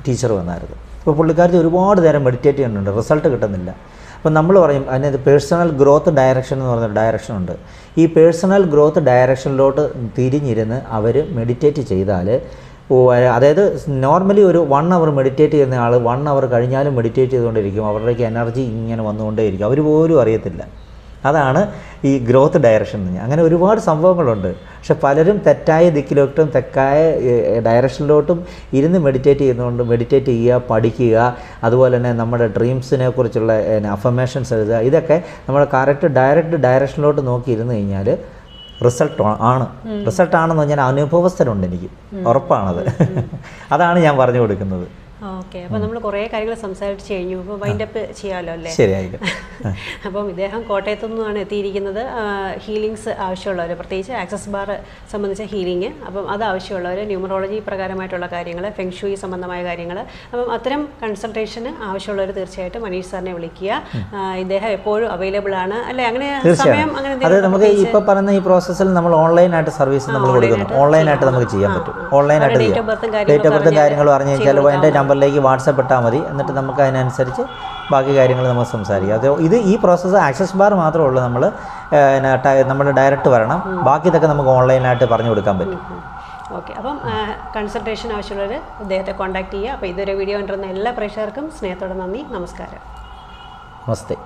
ടീച്ചർ വന്നായിരുന്നു. ഇപ്പോൾ പുള്ളിക്കാരത്തി ഒരുപാട് നേരം മെഡിറ്റേറ്റ് ചെയ്യുന്നുണ്ട്, റിസൾട്ട് കിട്ടുന്നില്ല. അപ്പോൾ നമ്മൾ പറയും അതിനകത്ത് പേഴ്സണൽ ഗ്രോത്ത് ഡയറക്ഷൻ എന്ന് പറഞ്ഞൊരു ഡയറക്ഷൻ ഉണ്ട്. ഈ പേഴ്സണൽ ഗ്രോത്ത് ഡയറക്ഷനിലോട്ട് തിരിഞ്ഞിരുന്ന് അവർ മെഡിറ്റേറ്റ് ചെയ്താൽ, അതായത് നോർമലി ഒരു 1 അവർ മെഡിറ്റേറ്റ് ചെയ്യുന്ന ആൾ 1 അവർ കഴിഞ്ഞാലും മെഡിറ്റേറ്റ് ചെയ്തുകൊണ്ടിരിക്കും. അവരുടെയൊക്കെ എനർജി ഇങ്ങനെ വന്നുകൊണ്ടേയിരിക്കും, അവർ പോലും അറിയത്തില്ല. അതാണ് ഈ ഗ്രോത്ത് ഡയറക്ഷൻ എന്ന് പറഞ്ഞാൽ. അങ്ങനെ ഒരുപാട് സംഭവങ്ങളുണ്ട്. പക്ഷെ പലരും തെറ്റായ ദിക്കിലോട്ടും തെറ്റായ ഡയറക്ഷനിലോട്ടും ഇരുന്ന് മെഡിറ്റേറ്റ് ചെയ്യുക, പഠിക്കുക. അതുപോലെ തന്നെ നമ്മുടെ ഡ്രീംസിനെ കുറിച്ചുള്ള അഫർമേഷൻസ് എഴുതുക. ഇതൊക്കെ നമ്മൾ ഡയറക്റ്റ് ഡയറക്ഷനിലോട്ട് നോക്കി ഇരുന്ന് കഴിഞ്ഞാൽ റിസൾട്ടാണെന്ന് പറഞ്ഞാൽ അനുഭവസ്ഥരുണ്ട്, എനിക്ക് ഉറപ്പാണത്. അതാണ് ഞാൻ പറഞ്ഞു കൊടുക്കുന്നത്. ഓക്കെ, അപ്പോൾ നമ്മൾ കുറേ കാര്യങ്ങൾ സംസാരിച്ച് കഴിഞ്ഞു. അപ്പോൾ വൈൻഡപ്പ് ചെയ്യാമല്ലോ അല്ലേ? ശരിയായിരിക്കും. അപ്പം ഇദ്ദേഹം കോട്ടയത്തു നിന്നാണ് എത്തിയിരിക്കുന്നത്. ഹീലിങ്സ് ആവശ്യമുള്ളവർ, പ്രത്യേകിച്ച് ആക്സസ് ബാർ സംബന്ധിച്ച ഹീലിംഗ്, അപ്പം അത് ആവശ്യമുള്ളവർ, ന്യൂമറോളജി പ്രകാരമായിട്ടുള്ള കാര്യങ്ങൾ, ഫെങ്ഷുയി സംബന്ധമായ കാര്യങ്ങൾ, അപ്പം അത്തരം കൺസൾട്ടേഷന് ആവശ്യമുള്ളവർ തീർച്ചയായിട്ടും മനീഷ് സാറിനെ വിളിക്കുക. ഇദ്ദേഹം എപ്പോഴും അവൈലബിൾ ആണ് അല്ലേ? അങ്ങനെ സമയം അങ്ങനെ അത് നമുക്ക് ഇപ്പോൾ പറയുന്ന ഈ പ്രോസസ്സിൽ നമ്മൾ ഓൺലൈനായിട്ട് സർവീസ് നമ്മൾ കൊടുക്കുന്നു. ഓൺലൈനായിട്ട് നമുക്ക് ചെയ്യാൻ പറ്റും. ഓൺലൈനായിട്ട് ഡേറ്റ് ഓഫ് ബർത്തും കാര്യങ്ങളും അറിഞ്ഞു കഴിഞ്ഞാൽ എൻ്റെ നമ്പറിലേക്ക് വാട്സപ്പ് ഇട്ടാൽ മതി. എന്നിട്ട് നമുക്ക് അതിനനുസരിച്ച് ബാക്കി കാര്യങ്ങൾ നമുക്ക് സംസാരിക്കാം. അത് ഈ പ്രോസസ്സ് ആക്സസ് ബാർ മാത്രമേ ഉള്ളൂ. നമ്മൾ ഡയറക്റ്റ് വരണം. ബാക്കി ഇതൊക്കെ നമുക്ക് ഓൺലൈനായിട്ട് പറഞ്ഞു കൊടുക്കാൻ പറ്റും. ഓക്കെ, അപ്പം കൺസൾട്ടേഷൻ ആവശ്യമുള്ളവർ ഇദ്ദേഹത്തെ കോൺടാക്ട് ചെയ്യുക. അപ്പോൾ ഇതൊരു വീഡിയോ കണ്ടിരുന്ന എല്ലാ പ്രേക്ഷകർക്കും സ്നേഹത്തോടെ നന്ദി, നമസ്കാരം. നമസ്തേ.